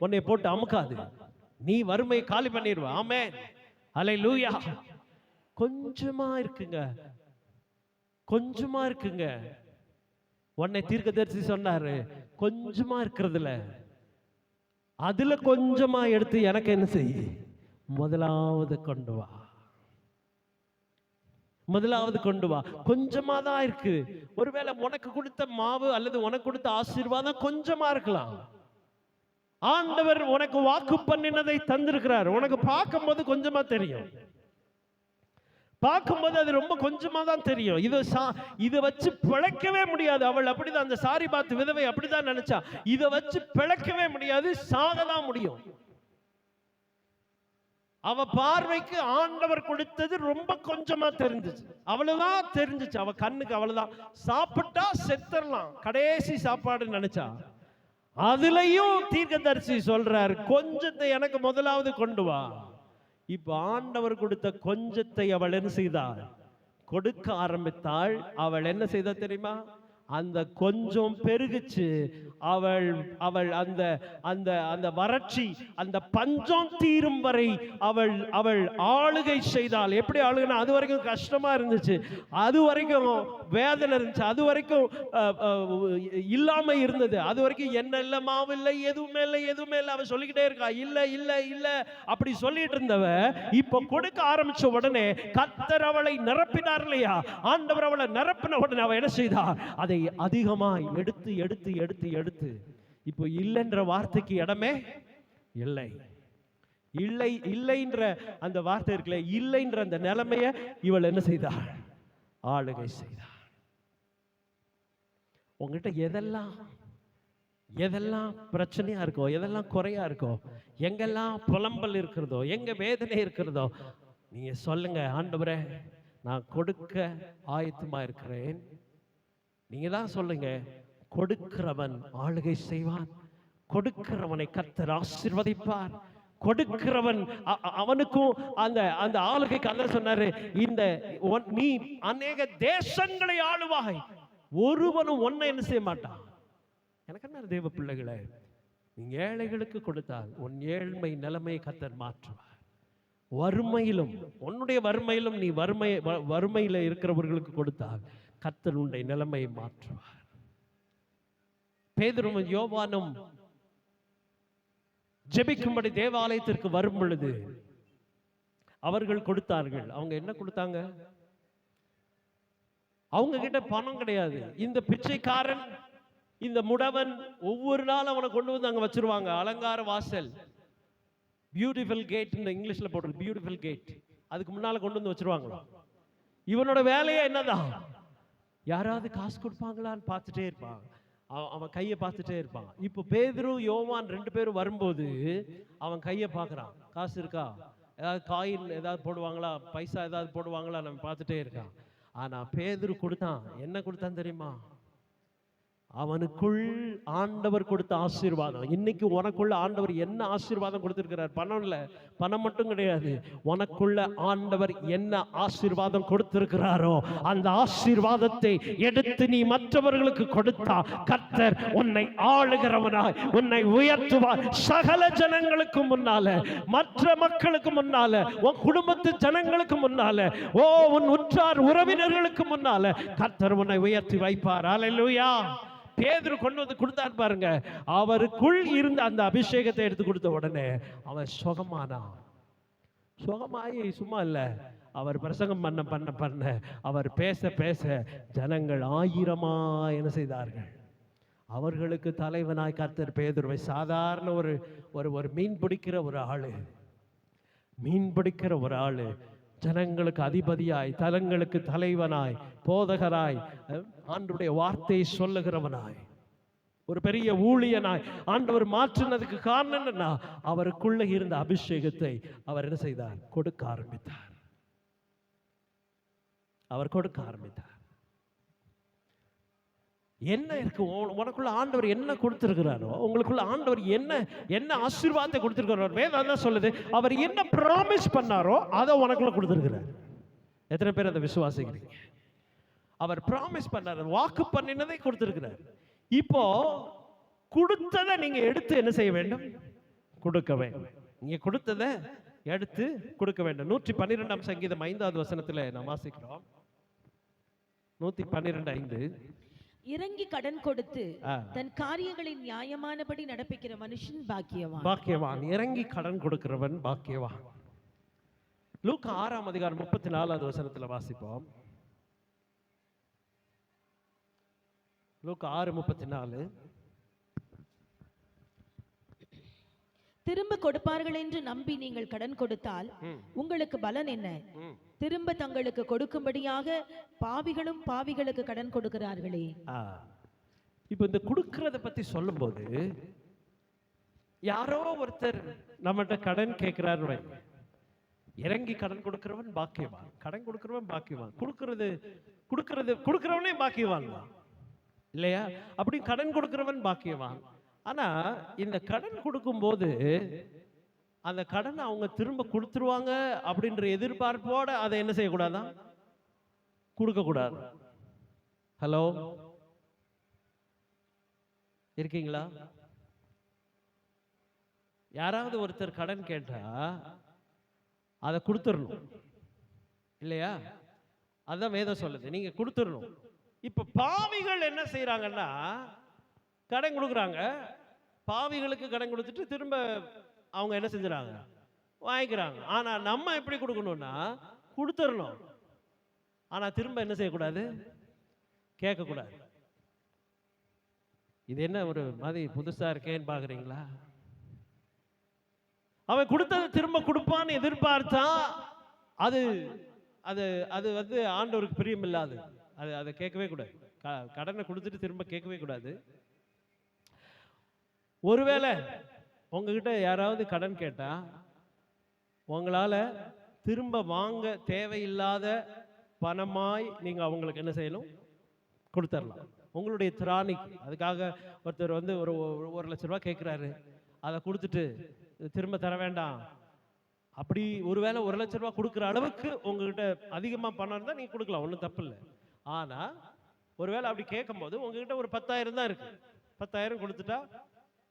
உன்னை போட்டு அமுக்காது. நீ வறுமையை காலி பண்ணிடுவ. ஆமென். அல்லேலூயா. கொஞ்சமா இருக்குங்க, கொஞ்சமா இருக்குங்க. உன்னை தீர்க்கதரிசி சொன்னாரு, கொஞ்சமா இருக்கிறதுல அதுல கொஞ்சமா எடுத்து எனக்கு என்ன செய்ய? முதலாவது கொண்டு வா. முதலாவது கொண்டு வா. கொஞ்சமா தான் இருக்கு. ஒருவேளை உனக்கு கொடுத்த மாவு அல்லது உனக்கு கொடுத்த ஆசீர்வாதம் கொஞ்சமா இருக்கலாம். ஆண்டவர் உனக்கு வாக்கு பண்ணினதை தந்திருக்கிறார். உனக்கு பார்க்கும்போது கொஞ்சமா தெரியும், பார்க்கும்போது அது ரொம்ப கொஞ்சமா தான் தெரியும். இதை வச்சு பிழைக்கவே முடியாது. அவள் அப்படிதான், அந்த சாரிபாத் விதவை அப்படிதான் நினைச்சா. இதை வச்சு பிழைக்கவே முடியாது, சாகதான் முடியும். அவ பார்வைக்கு ஆண்டவர் கொடுத்தது ரொம்ப கொஞ்சமா தெரிஞ்சிச்சு, அவ்வளவுதான் தெரிஞ்சிச்சு. அவ கண்ணுக்கு அவ்வளவுதான். சாப்பிட்டா செத்துறலாம், கடைசி சாப்பாடு நினைச்சா. அதுலயும் தீர்க்கதரிசி சொல்றார், கொஞ்சத்தை எனக்கு முதலாவது கொண்டு வா. இப்ப ஆண்டவர் கொடுத்த கொஞ்சத்தை அவள் என்ன செய்தாள்? கொடுக்க ஆரம்பித்தாள். அவள் என்ன செய்தா தெரியுமா? அந்த கொஞ்சம் பெருகுச்சு. அவள் அவள் அந்த அந்த அந்த வறட்சி, அந்த பஞ்சம் தீரும் வரை அவள் அவள் ஆளுகை செய்தாள். எப்படி ஆளுகைனா, அது வரைக்கும் கஷ்டமா இருந்துச்சு, அது வரைக்கும் வேதனை இருந்துச்சு, அது வரைக்கும் இல்லாம இருந்தது, அது வரைக்கும் என்ன இல்லை, மாவு இல்லை, எதுவுமே இல்லை, எதுவுமே இல்லை. அவ சொல்லிக்கிட்டே இருக்கா, இல்ல இல்ல இல்ல அப்படி சொல்லிட்டு இருந்தவ இப்ப கொடுக்க ஆரம்பிச்ச உடனே கர்த்தர் அவளை நிரப்பினார் இல்லையா? ஆண்டவர் அவளை நிரப்பின உடனே அவ என்ன செய்தா? அதை அதிகமாய் எடுத்து எடுத்து எடுத்து எடுத்து இப்போ இல்லைன்ற வார்த்தைக்கு இடமே இல்லை. இல்லை இல்லைன்ற அந்த வார்த்தை இருக்குல்ல, இல்லைன்ற அந்த நிலைமைய இவள் என்ன செய்தாள்? ஆளுகை செய்தாள். உங்ககிட்ட எதெல்லாம் எதெல்லாம் பிரச்சனையா இருக்கோ, எதெல்லாம் குறையா இருக்கோ, எங்கெல்லாம் புலம்பல் இருக்கிறதோ, எங்க வேதனை இருக்கிறதோ, நீங்க சொல்லுங்க, ஆண்டவரே நான் கொடுக்க ஆயத்தமா இருக்கிறேன். நீங்க தான் சொல்லுங்க. கொடுக்கிறவன் ஆளுகை செய்வான். கொடுக்கிறவனை கர்த்தர் ஆசீர்வதிப்பார். கொடுக்கிறவன் அவனுக்கும் அந்த அந்த ஆளுகைக்கு அல்ல சொன்னாரு, இந்த நீ அநேக தேசங்களை ஆளுவாய், ஒருவனும் ஒன்னை என்ன செய்ய மாட்டான். எனக்கு என்ன தேவ பிள்ளைகளே, நீங்க ஏழைகளுக்கு கொடுத்தால் உன் ஏழ்மை நிலைமையை கர்த்தர் மாற்றுவார். வறுமையிலும், உன்னுடைய வறுமையிலும் நீ வறுமையில இருக்கிறவர்களுக்கு கொடுத்தால் கர்த்தர் உன்னுடைய நிலைமையை மாற்றுவார். பேதுரும் யோவானும் ஜெபிக்கும்படி தேவாலயத்திற்கு வரும் பொழுது அவர்கள் கொடுத்தார்கள். அவங்க என்ன கொடுத்தாங்க? அவங்க கிட்ட பணம் கிடையாது. இந்த பிச்சைக்காரன், இந்த முடவன் ஒவ்வொரு நாளும் அவனை கொண்டு வந்து அங்க வச்சிருவாங்க. அலங்கார வாசல், பியூட்டிஃபுல் கேட், இந்த இங்கிலீஷ்ல போட்டு பியூட்டிஃபுல் கேட், அதுக்கு முன்னால கொண்டு வந்து வச்சிருவாங்களா? இவனோட வேலையே என்னதான்? யாராவது காசு கொடுப்பாங்களான்னு பார்த்துட்டே இருப்பான், அவன் கையை பார்த்துட்டே இருப்பான். இப்போ பேதுரு யோவான் 2 பேரும் வரும்போது அவன் கையை பார்க்குறான், காசு இருக்கா, ஏதாவது காயின் ஏதாவது போடுவாங்களா, பைசா ஏதாவது போடுவாங்களா, நம்ம பார்த்துட்டே இருக்கான். ஆனா பேதுரு கொடுத்தான். என்ன கொடுத்தான் தெரியுமா? அவனுக்குள் ஆண்டவர் கொடுத்த ஆசீர்வாதம். இன்னைக்கு உனக்குள்ள ஆண்டவர் என்ன ஆசீர்வாதம் கொடுத்திருக்கிறார்? பணம் இல்ல, பணம் மட்டும் கிடையாது. உனக்குள்ள ஆண்டவர் என்ன ஆசீர்வாதம் கொடுத்திருக்கிறாரோ அந்த ஆசீர்வாதத்தை எடுத்து நீ மற்றவர்களுக்கு கொடுத்தா கர்த்தர் உன்னை ஆளுகிறவனாய் உன்னை உயர்த்துவார். சகல ஜனங்களுக்கு முன்னால, மற்ற மக்களுக்கு முன்னால, உன் குடும்பத்து ஜனங்களுக்கு முன்னால, உன் உற்றார் உறவினர்களுக்கு முன்னால கர்த்தர் உன்னை உயர்த்தி வைப்பார். அல்லேலூயா. பேதுரு கொண்டு வந்து கொடுத்தார் பாருங்க. அவருக்குள் இருந்த அந்த அபிஷேகத்தை எடுத்து கொடுத்த உடனே அவன் சுகமானான். சுகமாயி சும்மா இல்ல, அவர் பிரசங்கம் பண்ண பண்ண பண்ண, அவர் பேச பேச ஜனங்கள் ஆயிரமா என்ன செய்தார்கள்? அவர்களுக்கு தலைவனாய் கர்த்தர் பேதுருவை, சாதாரண ஒரு ஒரு மீன் பிடிக்கிற ஒரு ஆளு, மீன் பிடிக்கிற ஒரு ஆளு, ஜனங்களுக்கு அதிபதியாய், தலங்களுக்கு தலைவனாய், போதகராய், ஆண்டவருடைய வார்த்தையை சொல்லுகிறவனாய், ஒரு பெரிய ஊழியனாய் ஆண்டவர் மாற்றினதுக்கு காரணம் என்னன்னா, அவருக்குள்ள இருந்த அபிஷேகத்தை அவர் என்ன செய்தார்? கொடுக்க ஆரம்பித்தார். அவர் கொடுக்க ஆரம்பித்தார். என்ன இருக்கு உனக்குள்ள? ஆண்டவர் என்ன கொடுத்திருக்கிறாரோ, உங்களுக்குள்ள ஆண்டவர் என்ன என்ன ஆசீர்வாதத்தை கொடுத்திருக்கிறாரோ, வேதம் தான் சொல்லுது, அவர் என்ன ப்ராமிஸ் பண்ணாரோ அதை உனக்குள்ள கொடுத்திருக்கிறார். எத்தனை பேர் அதை விசுவாசிக்கிறீங்க? அவர் ப்ராமிஸ் பண்ணார், வாக்கு பண்ணினதை கொடுத்திருக்கிறார். இப்போ கொடுத்ததை நீங்க எடுத்து என்ன செய்ய வேண்டும்? கொடுக்க வேண்டும். நீங்க கொடுத்ததை எடுத்து கொடுக்க வேண்டும். 112ஆம் சங்கீதம் 5வது வசனத்துல நாம் வாசிக்கிறோம். 112:5. இறங்கி கடன் கொடுத்து தன் காரியங்களின் நியாயமானபடி நடப்பிக்கிற மனுஷன் பாக்கியவான். பாக்கியவான். இறங்கி கடன் கொடுக்கிறவன் பாக்கியவான். லூக்கா 6ஆம் அதிகாரம் 34வது வசனத்துல வாசிப்போம். லூக்கா 6:34. திரும்ப கொடுப்பார்கள் என்று நம்பி நீங்கள் கடன் கொடுத்தால் உங்களுக்கு பலன் என்ன? திரும்ப தங்களுக்கு கொடுக்கும்படியாக பாவிகளும் பாவிகளுக்கு கடன் கொடுக்கிறார்களே. இப்போ இந்த கொடுக்கறத பத்தி சொல்லும்போது யாரோ ஒருத்தர் நம்மகிட்ட கடன் கேட்கிறாரு, இறங்கி கடன் கொடுக்கிறவன் பாக்கியவான், கடன் கொடுக்கிறவன் பாக்கியவான், கொடுக்கிறவனே பாக்கியவான் தான் இல்லையா? அப்படி கடன் கொடுக்கிறவன் பாக்கியவான். ஆனா இந்த கடன் கொடுக்கும்போது அந்த கடன் அவங்க திரும்ப கொடுத்துருவாங்க அப்படின்ற எதிர்பார்ப்போட அதை என்ன செய்யக்கூடாதான்? கொடுக்க கூடாது. ஹலோ, இருக்கீங்களா? யாராவது ஒருத்தர் கடன் கேட்டா அதை கொடுத்துடணும் இல்லையா? அதான் வேதம் சொல்லுது, நீங்க கொடுத்துடணும். இப்ப பாவிகள் என்ன செய்யறாங்கன்னா, கடன் கொடுக்குறாங்க, பாவிகளுக்கு கடன் கொடுத்துட்டு திரும்ப அவங்க என்ன செஞ்சுறாங்க? வாங்கிக்கிறாங்க. ஆனா நம்ம எப்படி கொடுக்கணும்னா, கொடுத்துடணும், ஆனா திரும்ப என்ன செய்யக்கூடாது? கேட்கக்கூடாது. இது என்ன ஒரு மாதிரி புதுசா இருக்கேன்னு பாக்குறீங்களா? அவன் கொடுத்ததை திரும்ப கொடுப்பான்னு எதிர்பார்த்தா அது அது அது வந்து ஆண்டவருக்கு பிரியம் இல்லாது. அதை கேட்கவே கூடாது. கடனை கொடுத்துட்டு திரும்ப கேட்கவே கூடாது. ஒருவேளை உங்ககிட்ட யாராவது கடன் கேட்டா உங்களால திரும்ப வாங்க தேவையில்லாத பணமாய் நீங்க அவங்களுக்கு என்ன செய்யணும்? கொடுத்துடலாம், உங்களுடைய திராணிக்கு. அதுக்காக ஒருத்தர் வந்து ஒரு 1,00,000 ரூபாய் கேட்கிறாரு, அதை கொடுத்துட்டு திரும்ப தர வேண்டாம், அப்படி ஒருவேளை 1,00,000 ரூபாய் கொடுக்குற அளவுக்கு உங்ககிட்ட அதிகமா பணம் இருந்தா நீங்க கொடுக்கலாம், ஒன்றும் தப்பு இல்லை. ஆனா ஒருவேளை அப்படி கேட்கும் போது உங்ககிட்ட ஒரு 10,000 தான் இருக்கு, 10,000 கொடுத்துட்டா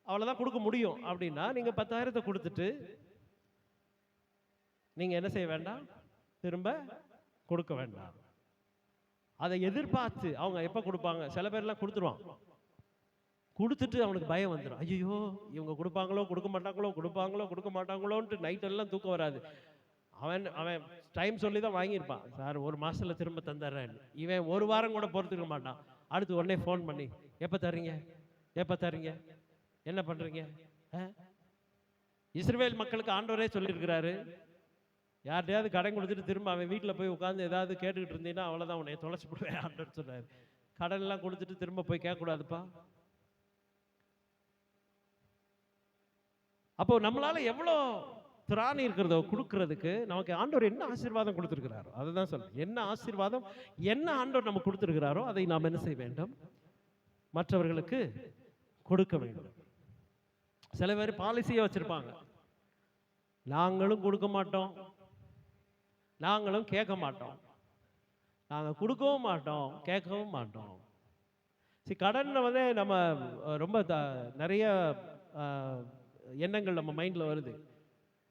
அவ்வளவுதான் கொடுக்க முடியும் அப்படின்னா நீங்க 10,000 கொடுத்துட்டு நீங்க என்ன செய்ய வேண்டாம்? திரும்ப கொடுக்க வேண்டாம். அதை எதிர்பார்த்து அவங்க எப்ப கொடுப்பாங்க? சில பேர்லாம் கொடுத்துருவான், கொடுத்துட்டு அவனுக்கு பயம் வந்துடும், ஐயோ இவங்க கொடுப்பாங்களோ கொடுக்க மாட்டாங்களோ, கொடுப்பாங்களோ கொடுக்க மாட்டாங்களோன்ட்டு நைட் எல்லாம் தூக்கம் வராது. அவன் டைம் சொல்லி தான் வாங்கியிருப்பான், சார் 1 மாசத்துல திரும்ப தந்துடுறேன். இவன் 1 வாரம் கூட பொறுத்துக்க மாட்டான். அடுத்து உடனே ஃபோன் பண்ணி, எப்ப தர்றீங்க, எப்ப தர்றீங்க, என்ன பண்றீங்க? இஸ்ரவேல் மக்களுக்கு ஆண்டவரே சொல்லியிருக்கிறாரு, யார்ட்டையாவது கடன் கொடுத்துட்டு திரும்ப அவன் வீட்டில் போய் உட்காந்து ஏதாவது கேட்டுக்கிட்டு இருந்தீங்கன்னா அவ்வளோதான், உன்னை தொலைச்சி போடுவேன் ஆண்டவர் சொல்றாரு. கடன் எல்லாம் கொடுத்துட்டு திரும்ப போய் கேட்கக்கூடாதுப்பா. அப்போ நம்மளால எவ்வளோ திராணி இருக்கிறதோ கொடுக்கறதுக்கு, நமக்கு ஆண்டவர் என்ன ஆசீர்வாதம் கொடுத்துருக்கிறாரோ அதுதான் சொல்றேன். என்ன ஆசீர்வாதம், என்ன ஆண்டவர் நமக்கு கொடுத்துருக்கிறாரோ அதை நாம் என்ன செய்ய வேண்டும்? மற்றவர்களுக்கு கொடுக்க வேண்டும். சில பேர் பாலிசியை வச்சிருப்பாங்க, நாங்களும் கொடுக்க மாட்டோம், நாங்களும் கேட்க மாட்டோம், நாங்கள் கொடுக்கவும் மாட்டோம், கேட்கவும் மாட்டோம். சரி, கடன் வந்து நம்ம ரொம்ப நிறைய எண்ணங்கள் நம்ம மைண்ட்ல வருது.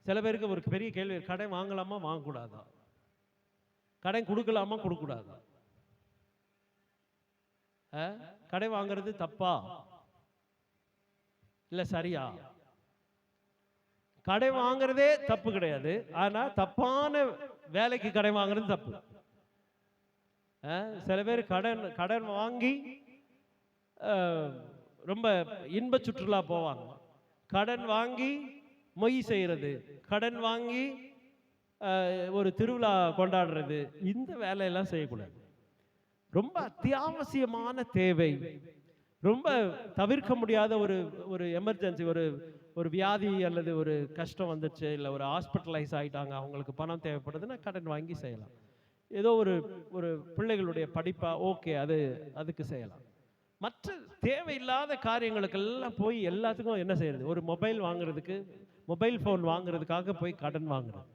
சில பேருக்கு ஒரு பெரிய கேள்வி, கடன் வாங்கலாமா வாங்கக்கூடாதா, கடன் கொடுக்கலாமா கொடுக்கக்கூடாதா, கடன் வாங்குறது தப்பா இல்ல சரியா? கடை வாங்குறதே தப்பு கிடையாது, ஆனா தப்பான வேலைக்கு கடை வாங்குறது தப்பு. சில பேர் கடன் வாங்கி ரொம்ப இன்ப சுற்றுலா போவாங்க, கடன் வாங்கி மொய் செய்யறது, கடன் வாங்கி ஒரு திருவிழா கொண்டாடுறது, இந்த வேலையெல்லாம் செய்யக்கூடாது. ரொம்ப அத்தியாவசியமான தேவை, ரொம்ப தவிர்க்க முடியாத ஒரு எமர்ஜென்சி, ஒரு வியாதி அல்லது ஒரு கஷ்டம் வந்துச்சு, இல்லை ஒரு ஹாஸ்பிட்டலைஸ் ஆகிட்டாங்க, அவங்களுக்கு பணம் தேவைப்படுதுன்னா கடன் வாங்கி செய்யலாம். ஏதோ ஒரு பிள்ளைகளுடைய படிப்பா, ஓகே, அதுக்கு செய்யலாம். மற்ற தேவையில்லாத காரியங்களுக்கெல்லாம் போய் எல்லாத்துக்கும் என்ன செய்யறது? ஒரு மொபைல் வாங்குறதுக்கு, மொபைல் ஃபோன் வாங்குறதுக்காக போய் கடன் வாங்குறது.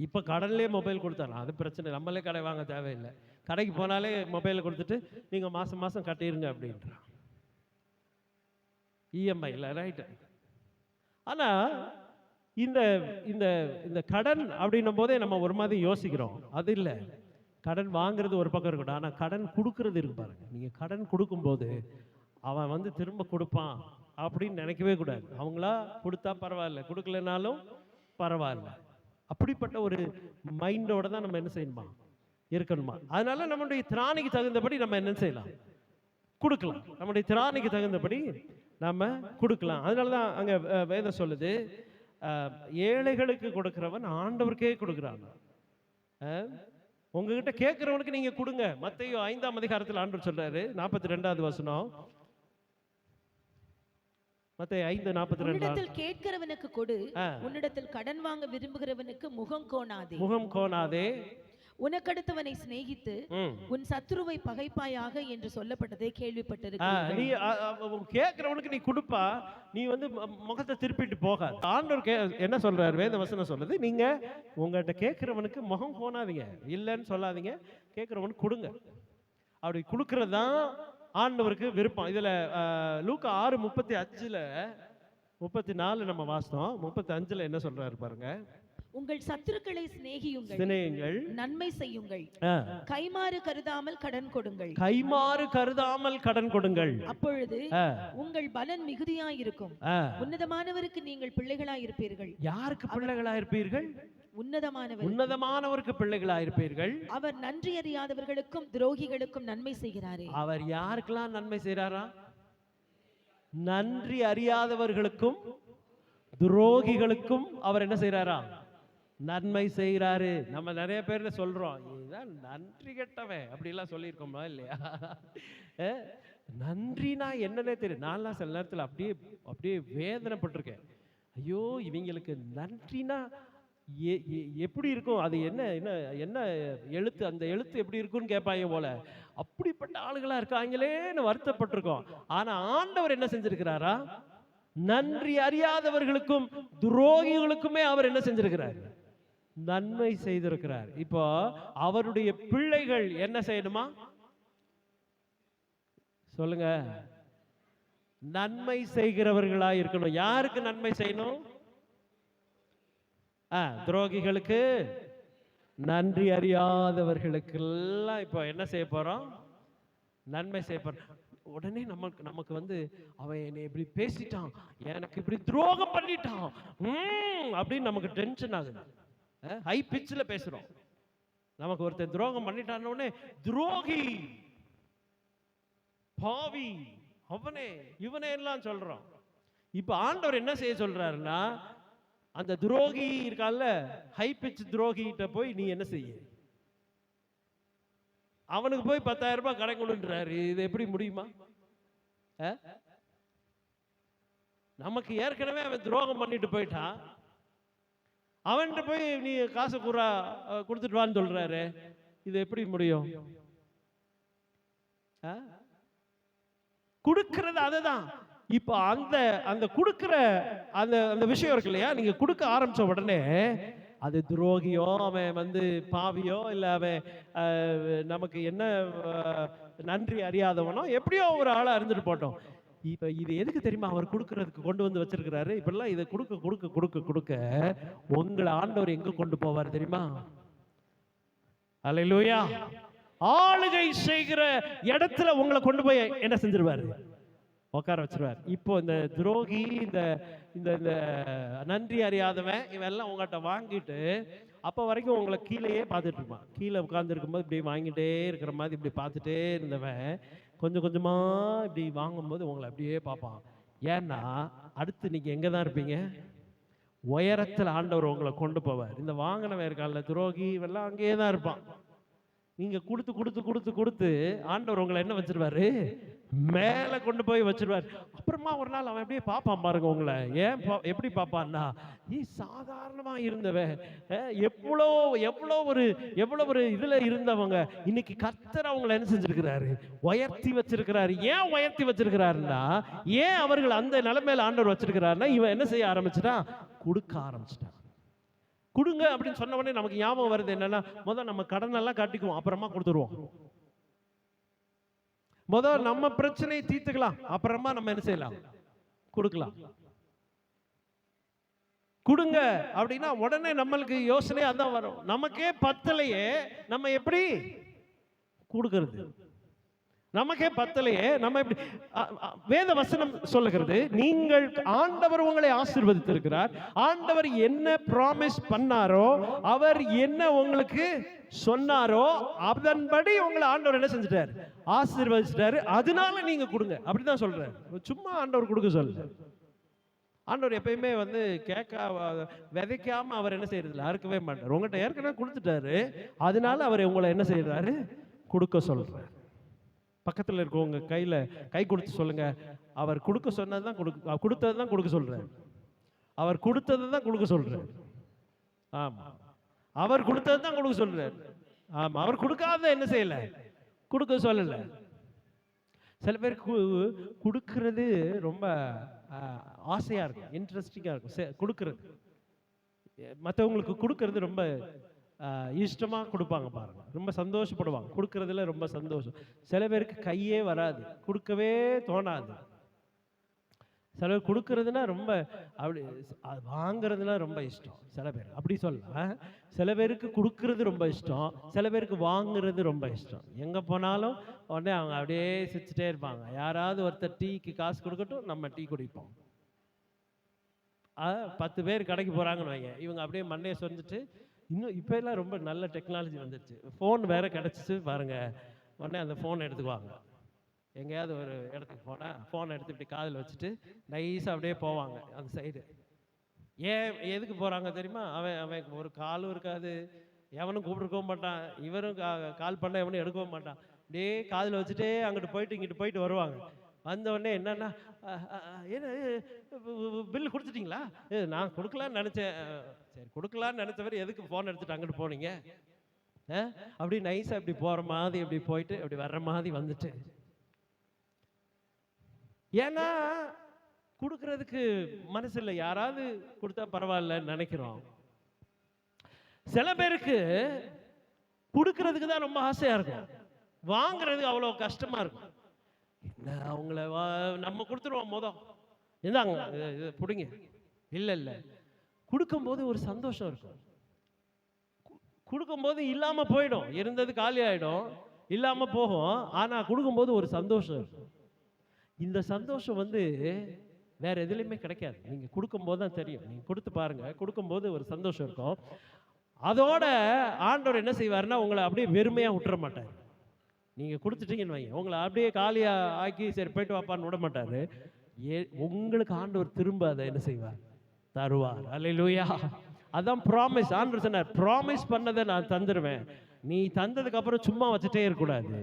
இப்போ கடன்லேயே மொபைல் கொடுத்தாலாம், அது பிரச்சனை, நம்மளே கடை வாங்க தேவையில்லை. கடைக்கு போனாலே மொபைலை கொடுத்துட்டு நீங்கள் மாதம் மாதம் கட்டிடுங்க அப்படின்றான், இஎம்ஐல, ரைட்டு. ஆனால் இந்த இந்த இந்த கடன் அப்படின்னும் போதே நம்ம ஒரு மாதிரி யோசிக்கிறோம். அது இல்லை, கடன் வாங்குறது ஒரு பக்கம் இருக்கட்டும், ஆனால் கடன் கொடுக்கறது இருக்கு பாருங்க. நீங்கள் கடன் கொடுக்கும்போது அவன் வந்து திரும்ப கொடுப்பான் அப்படின்னு நினைக்கவே கூடாது. அவங்களா கொடுத்தா பரவாயில்ல, கொடுக்கலனாலும் பரவாயில்ல, அப்படிப்பட்ட ஒரு மைண்டோட தான் நம்ம என்ன செய்யணுமா இருக்கணுமா. அதனால நம்மளுடைய திராணிக்கு தகுந்தபடி நம்ம என்ன செய்யலாம்? கொடுக்கலாம். நம்முடைய திராணிக்கு தகுந்தபடி நாம கொடுக்கலாம். அதனால தான் அங்க வேதம் சொல்லுது, ஏழைகளுக்கு கொடுக்கிறவன் ஆண்டவருக்கே கொடுக்கிறான். உங்ககிட்ட கேட்கிறவனுக்கு நீங்க கொடுங்க. மத்தேயு 5ஆம் அதிகாரத்தில் ஆண்டவர் சொல்றாரு, 42வது வசனம். மத்தேயு 5:42. உன்னிடத்தில் கேட்கிறவனுக்கு கொடு, உன்னிடத்தில் கடன் வாங்க விரும்புகிறவனுக்கு முகம் கோணாதே. முகம் கோணாதே. உனக்கடுத்தவனை சிநேகித்து உன் சத்துருவை பகைப்பாயாக என்று சொல்லப்பட்டதை கேள்விப்பட்டிருக்கிறீர்கள். நீ கேட்கிறவனுக்கு நீ கொடுப்பா, நீ வந்து முகத்தை திருப்பிட்டு போகாது. ஆண்டவர் என்ன சொல்றாரு, வேத வசனம் சொல்லுது, நீங்க உங்கள்கிட்ட கேட்கிறவனுக்கு முகம் கோணாதீங்க, இல்லைன்னு சொல்லாதீங்க, கேட்கிறவனுக்கு கொடுங்க. அப்படி கொடுக்கறது தான் ஆண்டவருக்கு விருப்பம். இதுல லூக்கா 6:35 34 நம்ம வாசித்தோம். 35 என்ன சொல்றாரு பாருங்க. உங்கள் சத்துருக்களை சிநேகியுங்கள், நன்மை செய்யுங்கள், கைமாறு கருதாமல் கடன் கொடுங்கள். கைமாறு கருதாமல் கடன் கொடுங்கள், அப்பொழுது உங்கள் பலன் மிகுதியாயிருக்கும். உன்னதமானவருக்கு நீங்கள் பிள்ளைகளாயிருப்பீர்கள். யாருக்கு பிள்ளைகளாயிருப்பீர்கள்? உன்னதமானவருக்கு பிள்ளைகளாயிருப்பீர்கள். அவர் நன்றி அறியாதவர்களுக்கும் துரோகிகளுக்கும் நன்மை செய்கிறாரே. அவர் யாருக்கெல்லாம் நன்மை செய்றாரா? நன்றி அறியாதவர்களுக்கும் துரோகிகளுக்கும் அவர் என்ன செய்றாரா? நன்மை செய்கிறாரு. நம்ம நிறைய பேர்ல சொல்றோம், இதுதான் நன்றி கெட்டவன் அப்படிலாம் சொல்லியிருக்கோமா இல்லையா? நன்றினா என்னன்னே தெரியும். நான்லாம் சில நேரத்தில் அப்படியே அப்படியே வேதனைப்பட்டிருக்கேன். ஐயோ, இவங்களுக்கு நன்றினா எப்படி இருக்கும், அது என்ன என்ன என்ன எழுத்து, அந்த எழுத்து எப்படி இருக்குன்னு கேட்பாங்க போல. அப்படிப்பட்ட ஆளுகளா இருக்காங்களேன்னு வருத்தப்பட்டிருக்கோம். ஆனா ஆண்டவர் என்ன செஞ்சிருக்கிறாரா? நன்றி அறியாதவர்களுக்கும் துரோகிகளுக்குமே அவர் என்ன செஞ்சிருக்கிறார்? நன்மை செய்திருக்கிறார். இப்போ அவருடைய பிள்ளைகள் என்ன செய்யணுமா? சொல்லுங்க. நன்மை செய்கிறவர்களா இருக்கணும். யாருக்கு நன்மை செய்யணும்? துரோகிகளுக்கு, நன்றி அறியாதவர்களுக்கு எல்லாம் இப்போ என்ன செய்ய போறோம்? நன்மை செய்ய போறோம். உடனே நமக்கு வந்து அவன் என்னை இப்படி பேசிட்டான், எனக்கு இப்படி துரோகம் பண்ணிட்டான் அப்படின்னு நமக்கு டென்ஷன் ஆகுது. ஹை பிச்சில் பேசுறோம். நமக்கு ஒருத்தர் துரோகம் பண்ணிட்டான் உடனே துரோகி, பாவி, அவனே இவனே எல்லாம் சொல்றோம். இப்ப ஆண்டவர் என்ன செய்ய சொல்றாருன்னா, அந்த துரோகி இருக்கான்ல, ஹை பிச் துரோகிட்ட போய் நீ என்ன செய்ய? அவனுக்கு போய் 10,000 ரூபாய் கடை கொடுன்றாரு. இது எப்படி முடியுமா? நமக்கு ஏற்கனவே அவன் துரோகம் பண்ணிட்டு போயிட்டான், அவன்கிட்ட போய் நீ காசு கொடுத்துட்டு வான்னு சொல்றாரு. இது எப்படி முடியும்? கொடுக்கிறது அதுதான். இப்ப அந்த அந்த கொடுக்கிற அந்த அந்த விஷயம் இருக்கு இல்லையா, நீங்க கொடுக்க ஆரம்பிச்ச உடனே அது துரோகியோ, அவன் வந்து பாவியோ, இல்ல அவன் நமக்கு என்ன நன்றி அறியாதவனோ, எப்படியோ ஒரு ஆளா இருந்துட்டு போட்டோம். இப்ப இது எதுக்கு தெரியுமா அவர் கொடுக்கறதுக்கு கொண்டு வந்து வச்சிருக்கிறாரு? இப்பெல்லாம் இதை கொடுக்க கொடுக்க கொடுக்க கொடுக்க உங்களை ஆண்டவர் எங்க கொண்டு போவார் தெரியுமா? அல்லேலூயா. ஆளுகை செய்கிற இடத்துல உங்களை கொண்டு போய் என்ன செஞ்சிருவாரு? உட்கார வச்சிருவார். இப்போ இந்த துரோகி, இந்த இந்த நன்றி அறியாதவன், இவெல்லாம் உங்கள்கிட்ட வாங்கிட்டு அப்போ வரைக்கும் உங்களை கீழேயே பார்த்துட்டு இருப்பான். கீழே உட்கார்ந்து இருக்கும்போது இப்படி வாங்கிட்டே இருக்கிற மாதிரி இப்படி பார்த்துட்டே இருந்தவன் கொஞ்சம் கொஞ்சமா இப்படி வாங்கும்போது உங்களை அப்படியே பார்ப்பான். ஏன்னா அடுத்து நீங்க எங்க தான் இருப்பீங்க? உயரத்தில் ஆண்டவர் உங்களை கொண்டு போவார். இந்த வாங்கினவன் இருக்கான்ல துரோகி, இவெல்லாம் அங்கேயே தான் இருப்பான். நீங்க கொடுத்து கொடுத்து கொடுத்து கொடுத்து ஆண்டவர் உங்களை என்ன வச்சிருவாரு? மேல கொண்டு போய் வச்சிருவாரு. அப்புறமா ஒரு நாள் அவன் அப்படியே பார்ப்பான் பாருங்க உங்களை. ஏன் எப்படி பார்ப்பான்னா, சாதாரணமா இருந்தவன் எவ்வளோ எவ்வளோ ஒரு இதுல இருந்தவங்க இன்னைக்கு கர்த்தர் அவங்களை என்ன செஞ்சிருக்கிறாரு? உயர்த்தி வச்சிருக்கிறாரு. ஏன் உயர்த்தி வச்சிருக்கிறாருன்னா, ஏன் அவர்கள் அந்த நிலைமையில ஆண்டவர் வச்சிருக்கிறாருன்னா, இவன் என்ன செய்ய ஆரம்பிச்சுட்டான்? கொடுக்க ஆரம்பிச்சுட்டான். கொடுங்க அப்படின்னு சொன்ன உடனே நமக்கு ஞாபகம் வருது என்னன்னா, முதல் நம்ம கடன் எல்லாம் காட்டிக்குவோம், அப்புறமா கொடுத்துருவோம். முதல் நம்ம பிரச்சனையை தீர்த்துக்கலாம், அப்புறமா நம்ம என்ன செய்யலாம்? கொடுக்கலாம். கொடுங்க அப்படின்னா உடனே நம்மளுக்கு யோசனை அதான் வரும். நமக்கே பத்தலையே, நம்ம எப்படி கொடுக்கறது? நமக்கே பத்தலையே, நம்ம இப்படி வேத வசனம் சொல்லுகிறது, நீங்கள் ஆண்டவர் உங்களை ஆசீர்வதித்திருக்கிறார். ஆண்டவர் என்ன ப்ராமிஸ் பண்ணாரோ, அவர் என்ன உங்களுக்கு சொன்னாரோ அதன்படி உங்களை ஆண்டவர் என்ன செஞ்சிட்டாரு? ஆசீர்வதிச்சிட்டாரு. அதனால நீங்க கொடுங்க, அப்படிதான் சொல்றாரு. சும்மா ஆண்டவர் கொடுக்க சொல்ல. ஆண்டவர் எப்பயுமே வந்து விதைக்காம அவர் என்ன செய்யறதில்ல, அறுக்கவே மாட்டார். உங்கள்கிட்ட ஏற்கனவே கொடுத்துட்டாரு, அதனால அவர் உங்களை என்ன செய்யறாரு? கொடுக்க சொல்றாரு. பக்கத்தில் இருக்கவங்க கையில கை கொடுத்து சொல்லுங்க, அவர் கொடுக்க சொன்னதுதான் கொடுத்தது தான் கொடுக்க சொல்றாரு. அவர் கொடுத்தது தான் கொடுக்க சொல்றாரு. ஆமா, அவர் கொடுத்தது தான் கொடுக்க சொல்றாரு. ஆமா, அவர் கொடுக்காத என்ன செய்யல, கொடுக்க சொல்லல. சில பேருக்கு கொடுக்கறது ரொம்ப ஆசையா இருக்கும், இன்ட்ரெஸ்டிங்கா இருக்கும். கொடுக்கறது மற்றவங்களுக்கு கொடுக்கறது ரொம்ப இஷ்டமா கொடுப்பாங்க பாருங்க, ரொம்ப சந்தோஷப்படுவாங்க. கொடுக்கறதுல ரொம்ப சந்தோஷம். சில பேருக்கு கையே வராது, கொடுக்கவே தோணாது. சில பேர் கொடுக்கறதுனா ரொம்ப அப்படி, வாங்குறதுனா ரொம்ப இஷ்டம். சில பேர் அப்படி சொல்லலாம். சில பேருக்கு கொடுக்கறது ரொம்ப இஷ்டம், சில பேருக்கு வாங்குறது ரொம்ப இஷ்டம். எங்க போனாலும் உடனே அவங்க அப்படியே சிரிச்சுட்டே இருப்பாங்க. யாராவது ஒருத்தர் டீக்கு காசு கொடுக்கட்டும், நம்ம டீ குடிப்போம். 10 பேர் கடைக்கு போறாங்கன்னு வைங்க, இவங்க அப்படியே மண்டையை சொரிஞ்சிட்டு, இன்னும் இப்போ எல்லாம் ரொம்ப நல்ல டெக்னாலஜி வந்துடுச்சு. ஃபோன் வேற கிடச்சிச்சு பாருங்க, உடனே அந்த ஃபோன் எடுத்துக்குவாங்க. எங்கேயாவது ஒரு இடத்துக்கு போனால் ஃபோனை எடுத்து இப்படி காதில் வச்சுட்டு நைஸாக அப்படியே போவாங்க அந்த சைடு. ஏன் எதுக்கு போகிறாங்க தெரியுமா? அவன் ஒரு காலும் இருக்காது, எவனும் கூப்பிட்டுருக்கவும் மாட்டான், இவரும் கால் பண்ண எவனும் எடுக்கவும் மாட்டான். அப்படியே காதில் வச்சுட்டே அங்கிட்டு போயிட்டு இங்கிட்டு போயிட்டு வருவாங்க. வந்த உடனே என்னன்னா, என்ன பில் கொடுத்துட்டீங்களா? நான் கொடுக்கலான்னு நினச்சேன். சரி, கொடுக்கலான்னு நினச்சவர் எதுக்கு ஃபோன் எடுத்துட்டு அங்கிட்டு போனீங்க? அப்படி நைஸாக இப்படி போகிற மாதிரி இப்படி போயிட்டு அப்படி வர்ற மாதிரி வந்துட்டு. ஏன்னா கொடுக்கறதுக்கு மனசு இல்லை, யாராவது கொடுத்தா பரவாயில்லன்னு நினைக்கிறோம். சில பேருக்கு கொடுக்கறதுக்கு தான் ரொம்ப ஆசையா இருக்கும், வாங்குறதுக்கு அவ்வளோ கஷ்டமா இருக்கும். என்ன அவங்கள நம்ம கொடுத்துருவோம், மொதல் இந்தாங்க பிடிங்க. இல்லை இல்லை, கொடுக்கும்போது ஒரு சந்தோஷம் இருக்கும். கொடுக்கும்போது இல்லாமல் போயிடும், இருந்தது காலி ஆகிடும், இல்லாமல் போகும். ஆனால் கொடுக்கும்போது ஒரு சந்தோஷம் இருக்கும். இந்த சந்தோஷம் வந்து வேற எதுலையுமே கிடைக்காது. நீங்கள் கொடுக்கும்போது தான் தெரியும். நீங்கள் கொடுத்து பாருங்க, கொடுக்கும்போது ஒரு சந்தோஷம் இருக்கும். அதோட ஆண்டவர் என்ன செய்வாருன்னா, உங்களை அப்படியே வெறுமையாக விட்டுற மாட்டார். நீங்கள் கொடுத்துட்டீங்கன்னு வைங்க, உங்களை அப்படியே காலியாக ஆக்கி சரி போயிட்டு வாப்பான்னு விட மாட்டார். உங்களுக்கு ஆண்டவர் திரும்ப அதை என்ன செய்வார்? தருவார். அல்லேலூயா. அதான் ப்ராமிஸ். ஆண்டவர் சொன்னார், ப்ராமிஸ் பண்ணதை நான் தந்துடுவேன், நீ தந்ததுக்கு அப்புறம் சும்மா வச்சுட்டே இருக்கக்கூடாது.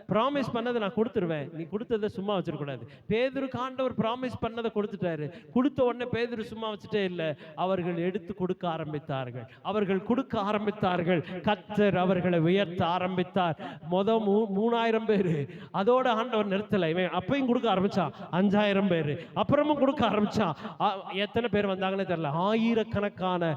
ப்ராமிஸ் பண்ணதை நான் கொடுத்துருவேன், நீ கொடுத்ததை சும்மா வச்சிடக்கூடாது. பேதுருக்கு ஆண்டவர் ப்ராமிஸ் பண்ணதை கொடுத்துட்டாரு. கொடுத்த உடனே பேதுரு சும்மா வச்சுட்டே இல்லை, அவர்கள் எடுத்து கொடுக்க ஆரம்பித்தார்கள். அவர்கள் கொடுக்க ஆரம்பித்தார்கள். கர்த்தர் அவர்களை உயர்த்த ஆரம்பித்தார். 3000 பேர், அதோட ஆண்டவர் நிறுத்தலை. இவன் அப்பையும் கொடுக்க ஆரம்பிச்சான். 5000 பேர், அப்புறமும் கொடுக்க ஆரம்பிச்சான். எத்தனை பேர் வந்தாங்கன்னு தெரியல, ஆயிரக்கணக்கான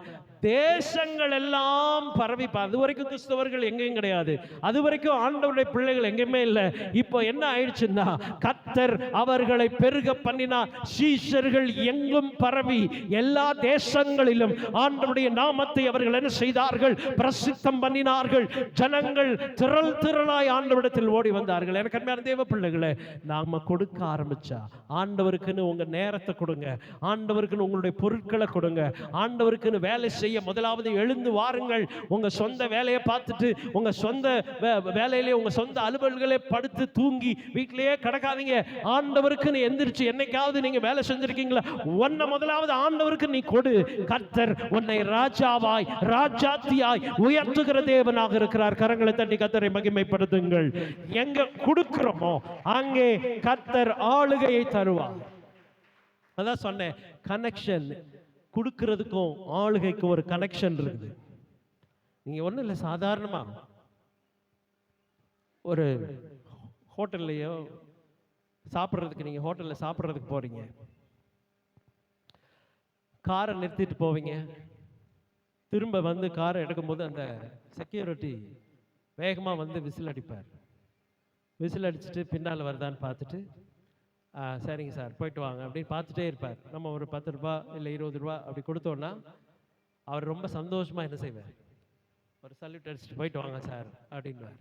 தேசங்கள் எல்லாம் பரவி. அது வரைக்கும் கிறிஸ்தவர்கள் எங்கேயும் கிடையாது, அது வரைக்கும் ஆண்டவருடைய பிள்ளைகள் எங்கேயுமே இல்லை. இப்போ என்ன ஆயிடுச்சுன்னா, கர்த்தர் அவர்களை பெருக பண்ணினார். சீஷர்கள் எங்கும் பரவி எல்லா தேசங்களிலும் ஆண்டவருடைய நாமத்தை அவர்கள் என்ன செய்தார்கள்? பிரசித்தம் பண்ணினார்கள். ஜனங்கள் திரள் திரளாய் ஆண்டவரிடத்தில் ஓடி வந்தார்கள். எனக்கு அன்பான தேவ பிள்ளைகளே, நாம கொடுக்க ஆரம்பிச்சா, ஆண்டவருக்குன்னு உங்க நேரத்தை கொடுங்க, ஆண்டவருக்குன்னு உங்களுடைய பொருட்களை கொடுங்க, ஆண்டவருக்குன்னு வேலை செய்ய முதலாவது எழுந்து வாருங்கள். உங்க சொந்த வேலையை பார்த்துட்டு, உங்க சொந்த வேலையிலே, உங்க சொந்த அலுவல்களே படுத்து தூங்கி வீட்டிலேயே கிடக்காதீங்க. ஆண்டவருக்கு எந்திரிச்சு என்னைக்காவது நீங்க வேலை செஞ்சிருக்கீங்களா? உன்னை முதலாவது ஆண்டவருக்கு நீ கொடு. கர்த்தர் உன்னை ராஜாவாய் ராஜாத்தியாய் உயர்த்துகிற தேவனாக இருக்கிறார். கரங்களை தட்டி கர்த்தரை மகிமைப்படுத்துங்கள். எங்க கொடுக்கிறோமோ அங்கே கர்த்தர் ஆளுகையை தருவார். அதான் சொன்னேன், கனெக்ஷன். கொடுக்கிறதுக்கும் ஆளுகைக்கும் ஒரு கனெக்ஷன் இருக்குது. நீங்க ஒன்றும் இல்லை, சாதாரணமா ஒரு ஹோட்டல்லையோ சாப்பிட்றதுக்கு, நீங்க ஹோட்டல்ல சாப்பிட்றதுக்கு போறீங்க, காரை நிறுத்திட்டு போவீங்க. திரும்ப வந்து காரை எடுக்கும்போது அந்த செக்யூரிட்டி வேகமா வந்து விசில் அடிப்பார். விசில் அடிச்சுட்டு பின்னால் வருதான்னு பார்த்துட்டு, சரிங்க சார் போயிட்டு வாங்க அப்படின்னு பார்த்துட்டே இருப்பார். நம்ம ஒரு 10 ரூபா இல்லை 20 ரூபா அப்படி கொடுத்தோன்னா அவர் ரொம்ப சந்தோஷமா என்ன செய்வார்? ஒரு சல்யூட் அடிச்சுட்டு போயிட்டு வாங்க சார் அப்படின்வார்.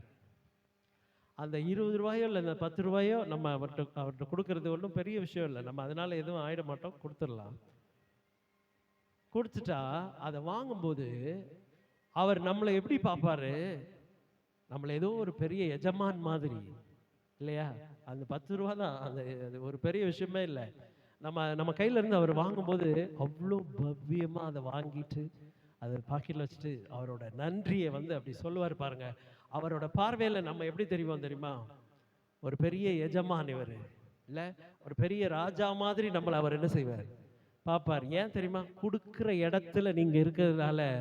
அந்த 20 ரூபாயோ இல்லை இந்த 10 ரூபாயோ நம்ம அவர்கிட்ட கொடுக்கறது ஒன்றும் பெரிய விஷயம் இல்லை. நம்ம அதனால எதுவும் ஆயிட மாட்டோம், கொடுத்துடலாம். கொடுத்துட்டா அதை வாங்கும்போது அவர் நம்மளை எப்படி பார்ப்பாரு? நம்மளை ஏதோ ஒரு பெரிய எஜமான் மாதிரி இல்லையா? அந்த 10 ரூபா தான், அது ஒரு பெரிய விஷயமே இல்லை. நம்ம கையில இருந்து அவர் வாங்கும்போது அவ்வளோ பவ்யமா அதை வாங்கிட்டு அதை பாக்கெட்ல வச்சுட்டு அவரோட நன்றியை அப்படி சொல்லுவார் பாருங்க. அவரோட பார்வையில நம்ம எப்படி தெரியுமா? ஒரு பெரிய எஜமான் இவர் இல்ல, ஒரு பெரிய ராஜா மாதிரி நம்மளை அவர் என்ன செய்வார்? பார்ப்பார். ஏன் தெரியுமா? கொடுக்குற இடத்துல நீங்க இருக்கிறதுனால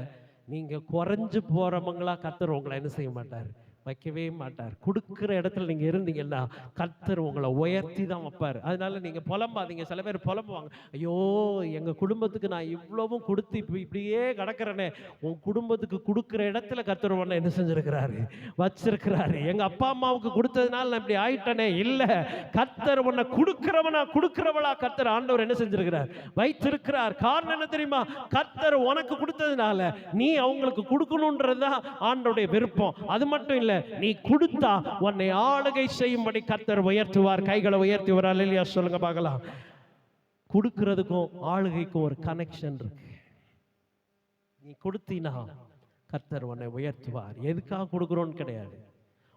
நீங்க குறைஞ்சு போறவங்களா கர்த்தர் உங்களை என்ன செய்ய மாட்டார்? வைக்கவே மாட்டார். கொடுக்குற இடத்துல நீங்க இருந்தீங்கன்னா கர்த்தர் உங்களை உயர்த்தி தான் வைப்பார். அதனால நீங்க புலம்பாதீங்க. சில பேர் புலம்புவாங்க, ஐயோ எங்க குடும்பத்துக்கு நான் இவ்வளவும் கொடுத்து இப்படியே கிடக்கிறேனே. உன் குடும்பத்துக்கு கொடுக்குற இடத்துல கர்த்தர் உன்னை என்ன செஞ்சிருக்கிறாரு? வச்சிருக்கிறாரு. எங்க அப்பா அம்மாவுக்கு கொடுத்ததுனால நான் இப்படி ஆயிட்டனே இல்ல, கர்த்தர் உன்னை கொடுக்கிறவளா கர்த்தர் ஆண்டவர் என்ன செஞ்சிருக்கிறார்? வைத்திருக்கிறார். காரணம் என்ன தெரியுமா? கர்த்தர் உனக்கு கொடுத்ததுனால நீ அவங்களுக்கு கொடுக்கணும்ன்றதுதான் ஆண்டவருடைய விருப்பம். அது மட்டும் இல்ல, நீ கொடுத்தா உன்னை ஆளுகை செய்யும்படி கர்த்தர் உயர்த்துவார். கைகளை உயர்த்தி ஒரு அல்லேலூயா சொல்லுங்க பார்க்கலாம். கொடுக்கிறதுக்கும் ஆளுகைக்கும் ஒரு கனெக்ஷன் இருக்கு. நீ கொடுத்தீனா கர்த்தர் உன்னை உயர்த்துவார். எதுக்காக கொடுக்கிறோன்னு கிடையாது.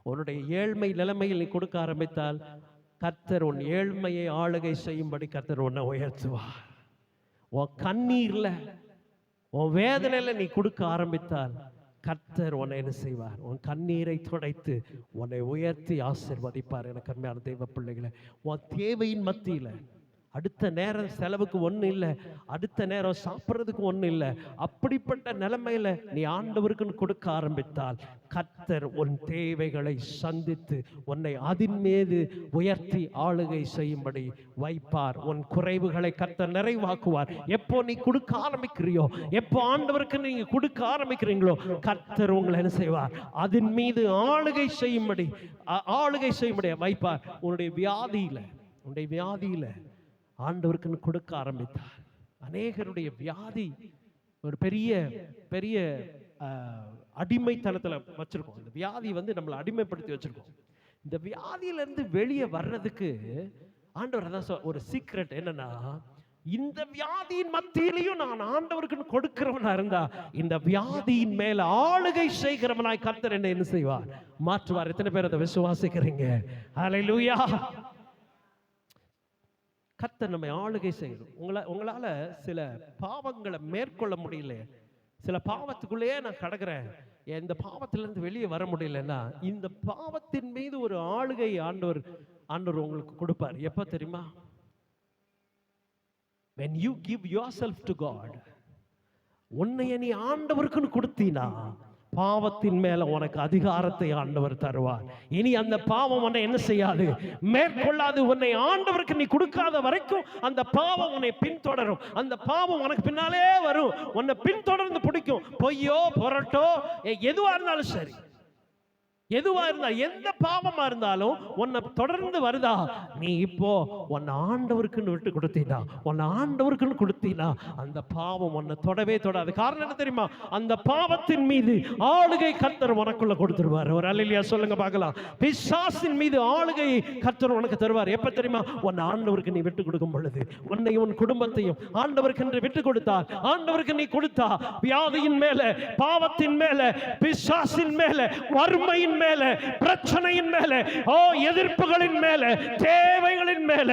உன்னுடைய ஏழ்மை நிலைமையில் நீ கொடுக்க ஆரம்பித்தால் கர்த்தர் உன் ஏழ்மையை ஆளுகை செய்யும்படி கர்த்தர் உன்னை உயர்த்துவார். உன் கண்ணீர்ல உன் வேதனையில நீ கொடுக்க ஆரம்பித்தால் கர்த்தர் உன்னை என்ன செய்வார்? உன் கண்ணீரை துடைத்து உன்னை உயர்த்தி ஆசீர்வதிப்பார். எனக்கு அருமையான தெய்வ பிள்ளைகளை, உன் தேவையின் மத்தியில அடுத்த நேரம் செலவுக்கு ஒன்றும் இல்லை, அடுத்த நேரம் சாப்பிட்றதுக்கு ஒன்றும் இல்லை, அப்படிப்பட்ட நிலைமையில நீ ஆண்டவருக்குன்னு கொடுக்க ஆரம்பித்தால் கர்த்தர் உன் தேவைகளை சந்தித்து உன்னை அதன் மீது உயர்த்தி ஆளுகை செய்யும்படி வைப்பார். உன் குறைவுகளை கர்த்தர் நிறைவாக்குவார். எப்போ நீ கொடுக்க ஆரம்பிக்கிறியோ, எப்போ ஆண்டவருக்கு நீங்க கொடுக்க ஆரம்பிக்கிறீங்களோ கர்த்தர் உங்களை என்ன செய்வார்? அதன் மீது ஆளுகை செய்யும்படி வைப்பார். உன்னுடைய வியாதியில ஆண்டவருக்குன்னு கொடுக்க ஆரம்பித்தார். அநேகருடைய வியாதி ஒரு பெரிய பெரிய அடிமைத்தனத்துல வச்சிருக்கோம். இந்த வியாதி நம்மளை அடிமைப்படுத்தி வச்சிருக்கோம். இந்த வியாதியிலிருந்து வெளியே வர்றதுக்கு ஆண்டவர் தான் ஒரு சீக்ரெட் என்னன்னா, இந்த வியாதியின் மத்தியிலையும் நான் ஆண்டவருக்குன்னு கொடுக்கிறவனா இருந்தா இந்த வியாதியின் மேல ஆளுகை செய்கிறவனாய் கர்த்தர் என்ன செய்வார்? மாற்றுவார். எத்தனை பேர் அதை விசுவாசிக்கிறீங்க? ஹல்லேலூயா. கர்த்தர் நம்மை ஆளுகை செய்யணும். உங்களால சில பாவங்களை மேற்கொள்ள முடியல, சில பாவத்துக்குள்ளேயே நான் கடக்கிறேன், இந்த பாவத்திலிருந்து வெளியே வர முடியலன்னா இந்த பாவத்தின் மீது ஒரு ஆளுகை ஆண்டவர் உங்களுக்கு கொடுப்பார். எப்ப தெரியுமா? when you give yourself to God, உன்னை நீ ஆண்டவருக்குன்னு கொடுத்தீனா பாவத்தின் மேல உனக்கு அதிகாரத்தை ஆண்டவர் தருவார். இனி அந்த பாவம் உன்னை என்ன செய்யாது? மேற்கொள்ளாது. உன்னை ஆண்டவருக்கு நீ கொடுக்காத வரைக்கும் அந்த பாவம் உன்னை பின்தொடரும். அந்த பாவம் உனக்கு பின்னாலே வரும், உன்னை பின்தொடர்ந்து பிடிக்கும். பொய்யோ பொரட்டோ எதுவா இருந்தாலும் சரி, எதுவா இருந்தா எந்த பாவமா இருந்தாலும் உன்னை தொடர்ந்து வருதா, நீ இப்போ உன்னை ஆண்டவருக்குன்னு விட்டு கொடுத்தீனா அந்த பாவம் உன்னை தொடவே தொடாது. காரணம் என்ன தெரியுமா? அந்த பாவத்தின் மீது ஆளுகை கர்த்தர் உனக்குள்ள கொடுத்துருவார். ஒரு அல்லேலூயா சொல்லுங்க பார்க்கலாம். பிசாசின் மீது ஆளுகை கர்த்தர் உனக்கு தருவார். எப்ப தெரியுமா? உன்னை ஆண்டவருக்கு நீ விட்டு கொடுக்கும் பொழுது, உன்னை உன் குடும்பத்தையும் ஆண்டவருக்கு என்று விட்டு கொடுத்தால், ஆண்டவருக்கு நீ கொடுத்தா வியாதியின் மேல, பாவத்தின் மேல, பிசாசின் மேல, வறுமையின் மேல, பிரச்சனையின் மேல, எதிர்ப்புகளின் மேல, தேவைகளின் மேல,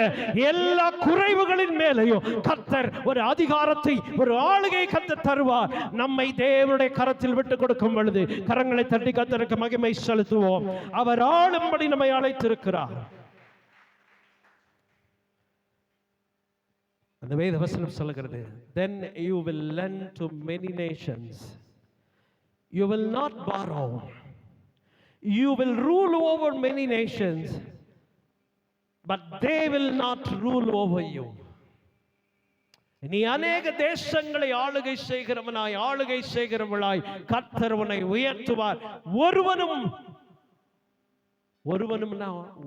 எல்லா குறைவுகளின் மேலையும் கர்த்தர் ஒரு அதிகாரத்தை, ஒரு ஆளுகை கர்த்தர் தருவார். நம்மை தேவனுடைய கரத்தில் விட்டு கொடுக்கும் பொழுது கரங்களை தட்டி கர்த்தருக்கு மகிமை செலுத்துவோம். அவர் ஆளும்படி நம்மை அழைத்திருக்கிறார். அந்த வேத வசனம் சொல்லுகிறது, then you will lend to many nations, you will not borrow, you will rule over many nations, but they will not rule over you. நீ அநேக தேசங்களை ஆளுகை செய்கிறவளாய் கர்த்தர் உன்னை உயர்த்துவார்.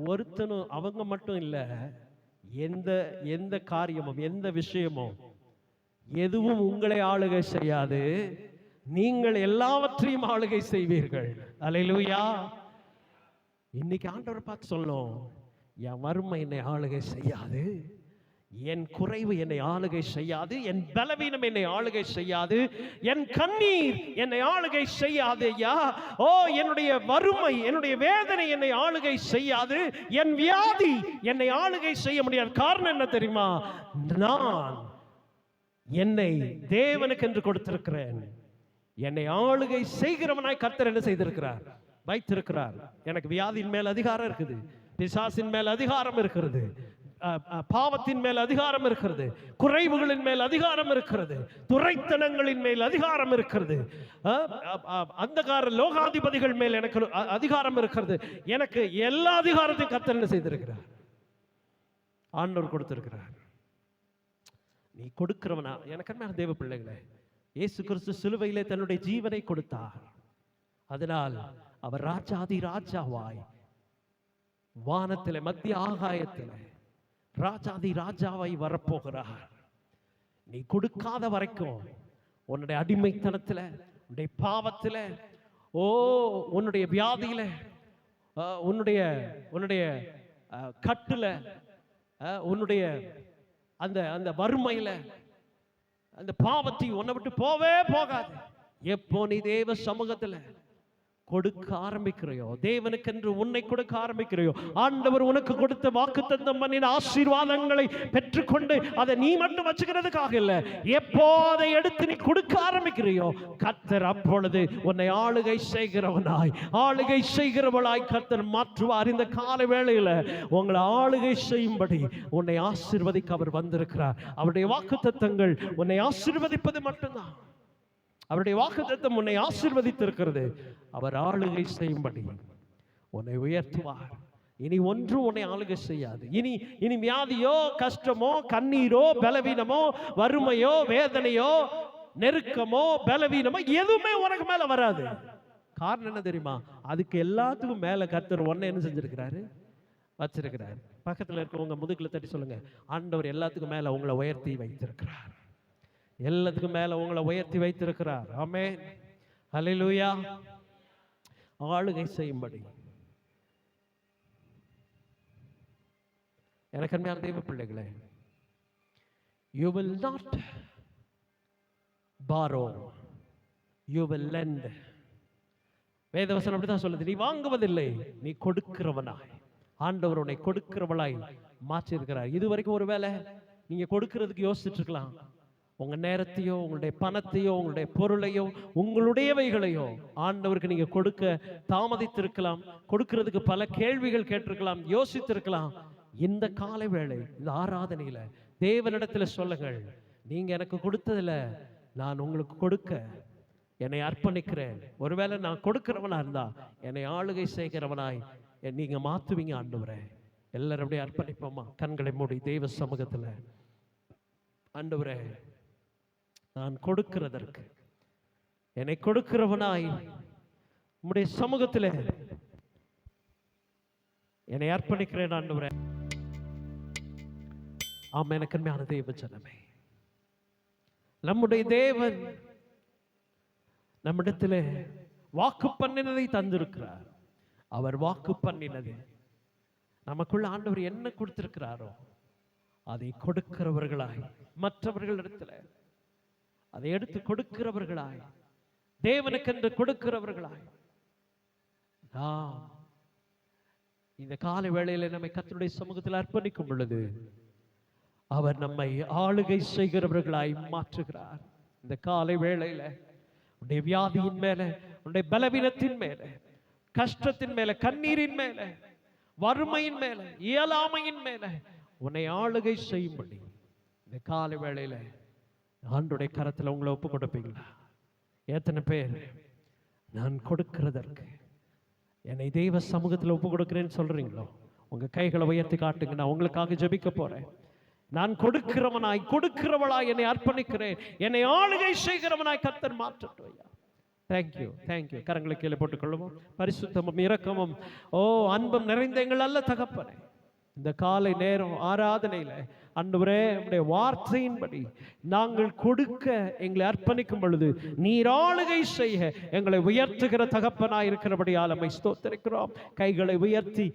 ஒருத்தனும் அவங்க மட்டும் இல்ல, எந்த காரியமும் எந்த விஷயமும் எதுவும் உங்களை ஆளுகை செய்யாது. நீங்கள் எல்லாவற்றையும் ஆளுகை செய்வீர்கள். அல்லேலூயா. இன்னைக்கு ஆண்டவரை பார்த்து சொல்லணும், என் வறுமை என்னை ஆளுகை செய்யாது, என் குறைவு என்னை ஆளுகை செய்யாது, என் பலவீனம் என்னை ஆளுகை செய்யாது, என் கண்ணீர் என்னை ஆளுகை செய்யாது ஐயா. ஓ, என்னுடைய வறுமை, என்னுடைய வேதனை என்னை ஆளுகை செய்யாது, என் வியாதி என்னை ஆளுகை செய்ய முடியாது. காரணம் என்ன தெரியுமா? நான் என்னை தேவனுக்கு என்று கொடுத்திருக்கிறேன். என்னை ஆளுகை செய்கிறவனாய் கர்த்தர் என்ன செய்திருக்கிறார்? வைத்திருக்கிறார். எனக்கு வியாதியின் மேல் அதிகாரம் இருக்குது, பிசாசின் மேல் அதிகாரம் இருக்கிறது, பாவத்தின் மேல் அதிகாரம் இருக்கிறது, குறைவுகளின் மேல் அதிகாரம் இருக்கிறது, துரைத்தனங்களின் மேல் அதிகாரம் இருக்கிறது, அந்தகார லோகாதிபதிகள் மேல் எனக்கு அதிகாரம் இருக்கிறது. எனக்கு எல்லா அதிகாரத்தையும் கர்த்தர் என்ன செய்திருக்கிறார்? ஆண்டவர் கொடுத்திருக்கிறார். நீ கொடுக்கிறவனா? எனக்கு தேவ பிள்ளைகளே, இயேசு கிறிஸ்து சிலுவையிலே தன்னுடைய ஜீவனை கொடுத்தார். அதனால் அவர் ராஜாதி ராஜாவாய் வானத்திலே மத்திய ஆகாயத்திலே ராஜாதி ராஜாவாய் வரப்போகிறார். நீ கொடுக்காத வரைக்கும் உன்னுடைய அடிமைத்தனத்தில், உன்னுடைய பாவத்தில், ஓ உன்னுடைய வியாதியில, உன்னுடைய உன்னுடைய கட்டுல, உன்னுடைய அந்த அந்த வறுமையில, அந்த பாவத்தை உன்னை விட்டு போவே போகாது. எப்போ நீ தேவ சமூகத்துல கொடுக்க ஆரம்பிக்கிறையோ, தேவனுக்கென்று உன்னை கொடுக்க ஆரம்பிக்கிறையோ, ஆண்டவர் உனக்கு கொடுத்த வாக்குத்தத்தம் பண்ணின ஆசீர்வாதங்களை பெற்றுக்கொண்டு அதை நீ மட்டும் வச்சுக்கிறதுக்காக இல்ல, எப்போ அதை எடுத்து நீ கொடுக்க ஆரம்பிக்கிறையோ, கர்த்தர் அப்பொழுது உன்னை ஆளுகை செய்கிறவனாய், ஆளுகை செய்கிறவளாய் கர்த்தர் மாற்றுவார். இந்த கால வேளையில உங்களை ஆளுகை செய்யும்படி உன்னை ஆசீர்வதிக்க அவர் வந்திருக்கிறார். அவருடைய வாக்குத்தத்தங்கள் உன்னை ஆசீர்வதிப்பது மட்டும்தான். அவருடைய வாக்குத்தத்தம் உன்னை ஆசீர்வதித்திருக்கிறது. அவர் ஆளுகை செய்யும்படி உன்னை உயர்த்துவார். இனி ஒன்றும் உன்னை ஆளுகை செய்யாது. இனி வியாதியோ, கஷ்டமோ, கண்ணீரோ, பலவீனமோ, வறுமையோ, வேதனையோ, நெருக்கமோ, பலவீனமோ எதுவுமே உனக்கு மேல வராது. காரணம் என்ன தெரியுமா? அதுக்கு எல்லாத்துக்கும் மேல கர்த்தர் உன்னை என்ன செஞ்சிருக்கிறாரு? வச்சிருக்கிறார். பக்கத்துல இருக்கவங்க முதுகுல தட்டி சொல்லுங்க, ஆண்டவர் எல்லாத்துக்கும் மேல உங்களை உயர்த்தி வைத்திருக்கிறார். எல்லாத்துக்கும் மேல உங்களை உயர்த்தி வைத்திருக்கிறார். ஆமென், ஹல்லேலூயா. ஆளுகை செய்யும்படி எனக்கு அன்பான தேவ பிள்ளைகளே, you will not borrow, you will lend. வேதவசனம் அப்படிதான் சொல்லுது, நீ வாங்குவதில்லை, நீ கொடுக்கிறவனாய். ஆண்டவர் உன்னை கொடுக்கிறவளாய் மாற்றி இருக்கிறார். இதுவரைக்கும் ஒருவேளை நீங்க கொடுக்கிறதுக்கு யோசிச்சுட்டு இருக்கலாம். உங்க நேரத்தையோ, உங்களுடைய பணத்தையோ, உங்களுடைய பொருளையோ, உங்களுடையவைகளையோ ஆண்டவருக்கு நீங்க கொடுக்க தாமதித்திருக்கலாம். கொடுக்கிறதுக்கு பல கேள்விகள் கேட்டிருக்கலாம், யோசித்திருக்கலாம். இந்த காலை வேளை, இந்த ஆராதனையில தேவனிடத்துல சொல்லுங்கள், நீங்க எனக்கு கொடுத்ததுல நான் உங்களுக்கு கொடுக்க என்னை அர்ப்பணிக்கிறேன். ஒருவேளை நான் கொடுக்கிறவனா இருந்தா என்னை ஆளுகை செய்கிறவனாய் நீங்க மாத்துவீங்க ஆண்டவரே. எல்லாரும் அப்படியே அர்ப்பணிப்போமா? கண்களை மூடி தேவ சமூகத்துல, ஆண்டவரே நான் கொடுக்கிறதற்கு என்னை கொடுக்கிறவனாய் உம்முடைய சமூகத்தில் என்னை அர்ப்பணிக்கிறேன் ஆண்டவரே. ஆமென். எனக்கு அன்பான தேவ ஜனமே, நம்முடைய தேவன் நம்மிடத்தில் வாக்கு பண்ணினதை தந்திருக்கிறார். அவர் வாக்கு பண்ணினது நமக்குள்ள ஆண்டவர் என்ன கொடுத்திருக்கிறாரோ அதை கொடுக்கிறவர்களாய், மற்றவர்களிடத்துல அதை எடுத்து கொடுக்கிறவர்களாய், தேவனுக்கென்று கொடுக்கிறவர்களாய் நாம் இந்த காலை வேளையில நம்மை கர்த்தருடைய சமூகத்தில் அர்ப்பணிக்கும் பொழுது அவர் நம்மை ஆளுகை செய்கிறவர்களாய் மாற்றுகிறார். இந்த காலை வேளையில உன்னுடைய வியாதியின் மேல, உன்னுடைய பலவீனத்தின் மேல, கஷ்டத்தின் மேல, கண்ணீரின் மேல, வறுமையின் மேல, இயலாமையின் மேல உன்னை ஆளுகை செய்யும்படி இந்த காலை வேளையில ஆண்டவருடைய கரத்துல உங்களை ஒப்பு கொடுப்பீங்களா? எத்தனை பேர் நான் கொடுக்கிறதற்கு என்னை தெய்வ சமூகத்தில் ஒப்பு கொடுக்கிறேன்னு சொல்றீங்களோ? உங்க கைகளை உயர்த்தி காட்டுங்க. நான் உங்களுக்காக ஜெபிக்க போறேன். நான் கொடுக்கிறவனாய், கொடுக்கிறவளாய் என்னை அர்ப்பணிக்கிறேன். என்னை ஆளுகை செய்கிறவனாய் கர்த்தர் மாற்றட்டும். Thank you, thank you. கரங்களை கீழே போட்டுக் கொள்ளுவோம். பரிசுத்தமும் இரக்கமும் அன்பும் நிறைந்த எங்கள் நல்ல தகப்பனே, இந்த காலை நேரம் ஆராதனையில ஆண்டவரே உம்முடைய வார்த்தையின்படி நாங்கள் கொடுக்க எங்களை அர்ப்பணிக்கும் பொழுது நீர் ஆளுகை செய்ய எங்களை உயர்த்துகிற தகப்பனாய் இருக்கிறபடியால் நம்மை ஸ்தோத்திரிக்கிறோம். கைகளை உயர்த்தி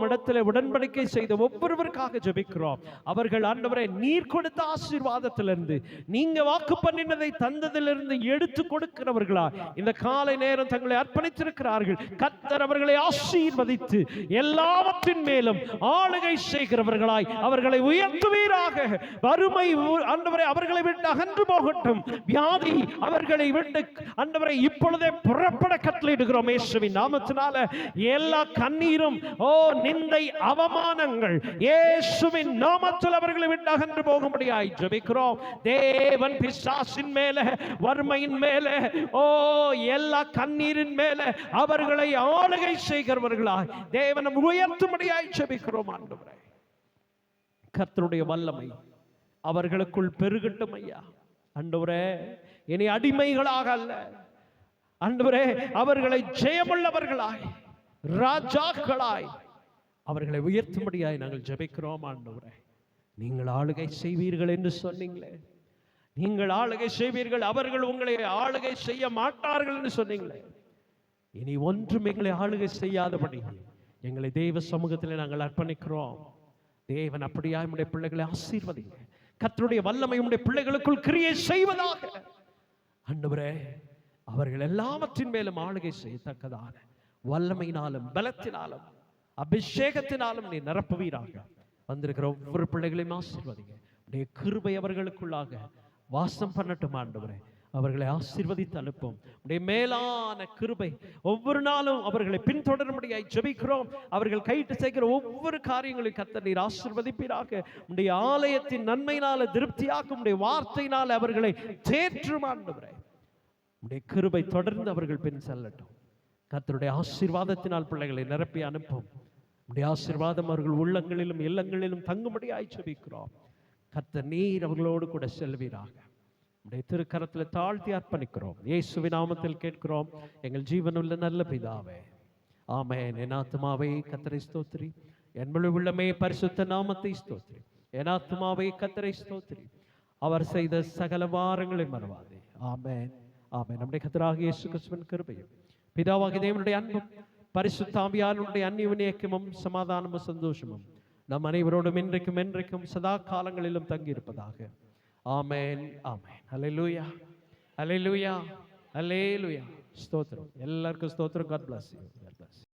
இடத்துல உடன்படிக்கை செய்த ஒவ்வொருவருக்காக ஜெபிக்கிறோம். அவர்கள் ஆண்டவரே நீர் கொடுத்த ஆசீர்வாதத்திலிருந்து, நீங்க வாக்கு பண்ணினதை தந்ததிலிருந்து எடுத்து கொடுக்கிறவர்களா இந்த காலை நேரம் தங்களை அர்ப்பணித்திருக்கிறார்கள். கர்த்தர் அவர்களை ஆசீர்வதித்து எல்லாவற்றின் மேலும் ஆளுகை செய்கிறவர்களாய் அவர்களை உயர்த்துவீராக. வறுமை ஆண்டவரே அவர்களை விட்டு அகன்று போகட்டும். வியாதி அவர்களை விட்டு ஆண்டவரே இப்பொழுதே புறப்பட கட்டளையிடுகிறோம் இயேசுவின் நாமத்தினால. எல்லா கண்ணீரும் நிந்தை அவமானங்கள் இயேசுவின் நாமத்தில் அவர்களை விட்டு அகன்று போகும்படியாய் ஜெபிக்கிறோம். தேவன் பிசாசின் மேல, வறுமையின் மேல, எல்லா கண்ணீரின் மேல அவர்களை ஆளுகை செய்கிறவர்களாய் தேவன் உயர்த்தும்படியாய் ஜெபிக்கிறோம். ஆண்டவரே கர்த்தருடைய வல்லமை அவர்களுக்குள் பெருகட்டும் ஐயா. ஆண்டவரே இனி அடிமைகளாக அல்ல ஆண்டவரே, அவர்களை ஜெயமுள்ளவர்களாய் ராஜாக்களாய் அவர்களை உயர்த்தும்படியாய் நாங்கள் ஜெபிக்கிறோம். ஆண்டவரே நீங்கள் ஆளுகை செய்வீர்கள் என்று சொன்னீங்களே, நீங்கள் ஆளுகை செய்வீர்கள், அவர்கள் உங்களை ஆளுகை செய்ய மாட்டார்கள் என்று சொன்னீங்களே. இனி ஒன்றும் எங்களை ஆளுகை செய்யாதபடி எங்களை தேவ சமூகத்தில் நாங்கள் அர்ப்பணிக்கிறோம். தேவன் அப்படியா நம்முடைய பிள்ளைகளை ஆசீர்வதிங்க. கர்த்தருடைய வல்லமை நம்முடைய பிள்ளைகளுக்குள் கிரியை செய்வதாக. ஆண்டவரே அவர்கள் எல்லாவற்றின் மேலும் ஆளுகை செய்யத்தக்கதான வல்லமையினாலும் பலத்தினாலும் அபிஷேகத்தினாலும் நீ நிரப்புவீராக. வந்திருக்கிற ஒவ்வொரு பிள்ளைகளையும் ஆசீர்வதிங்க. உடைய கிருபை அவர்களுக்குள்ளாக வாசம் பண்ணட்டும். ஆண்டவரே அவர்களை ஆசீர்வதித்து அனுப்பும். உடைய மேலான கிருபை ஒவ்வொரு நாளும் அவர்களை பின்தொடரும்படியாய் ஜெபிக்கிறோம். அவர்கள் கையிட்டு சேர்க்கிற ஒவ்வொரு காரியங்களையும் கர்த்தர் நீர் ஆசீர்வதிப்பீராக. உடைய ஆலயத்தின் நன்மையினால திருப்தியாக்கும், உடைய வார்த்தையினால் அவர்களை தேற்றும். ஆண்டவரே உடைய கிருபை தொடர்ந்து அவர்கள் பின் செல்லட்டும். கர்த்தருடைய ஆசீர்வாதத்தினால் பிள்ளைகளை நிரப்பி அனுப்பும். உடைய ஆசீர்வாதம் அவர்கள் உள்ளங்களிலும் இல்லங்களிலும் தங்கும்படியாய் ஜெபிக்கிறோம். கர்த்தர் நீர் அவர்களோடு கூட செல்வீராக. உடைய திருக்கரத்தில் தாழ்த்தி அர்ப்பணிக்கிறோம். இயேசுவின் நாமத்தில் கேட்கிறோம் எங்கள் ஜீவனுள்ள நல்ல பிதாவே, ஆமென். என் ஆத்துமாவே கர்த்தரை ஸ்தோத்திரி, என் முழு உள்ளமே பரிசுத்த நாமத்தை ஸ்தோத்திரி. என் ஆத்துமாவே கர்த்தரை ஸ்தோத்திரி, அவர் செய்த சகல வாரங்களை மறவாதே. ஆமென், ஆமென். நம்முடைய கர்த்தராகிய இயேசு கிறிஸ்துவின் கிருபையும் பிதாவாகிய தேவனுடைய அன்பும் பரிசுத்த ஆவியானவருடைய அந்யோன்யமும் சமாதானமும் சந்தோஷமும் நம் அனைவரோடும் இன்றைக்கும் என்றைக்கும் சதா காலங்களிலும் தங்கி இருப்பதாக. ஆமென், ஆமென். ஹல்லேலூயா, ஹல்லேலூயா, ஹல்லேலூயா. ஸ்தோத்திரம். எல்லாருக்கும் ஸ்தோத்திரம். God bless you. God bless you.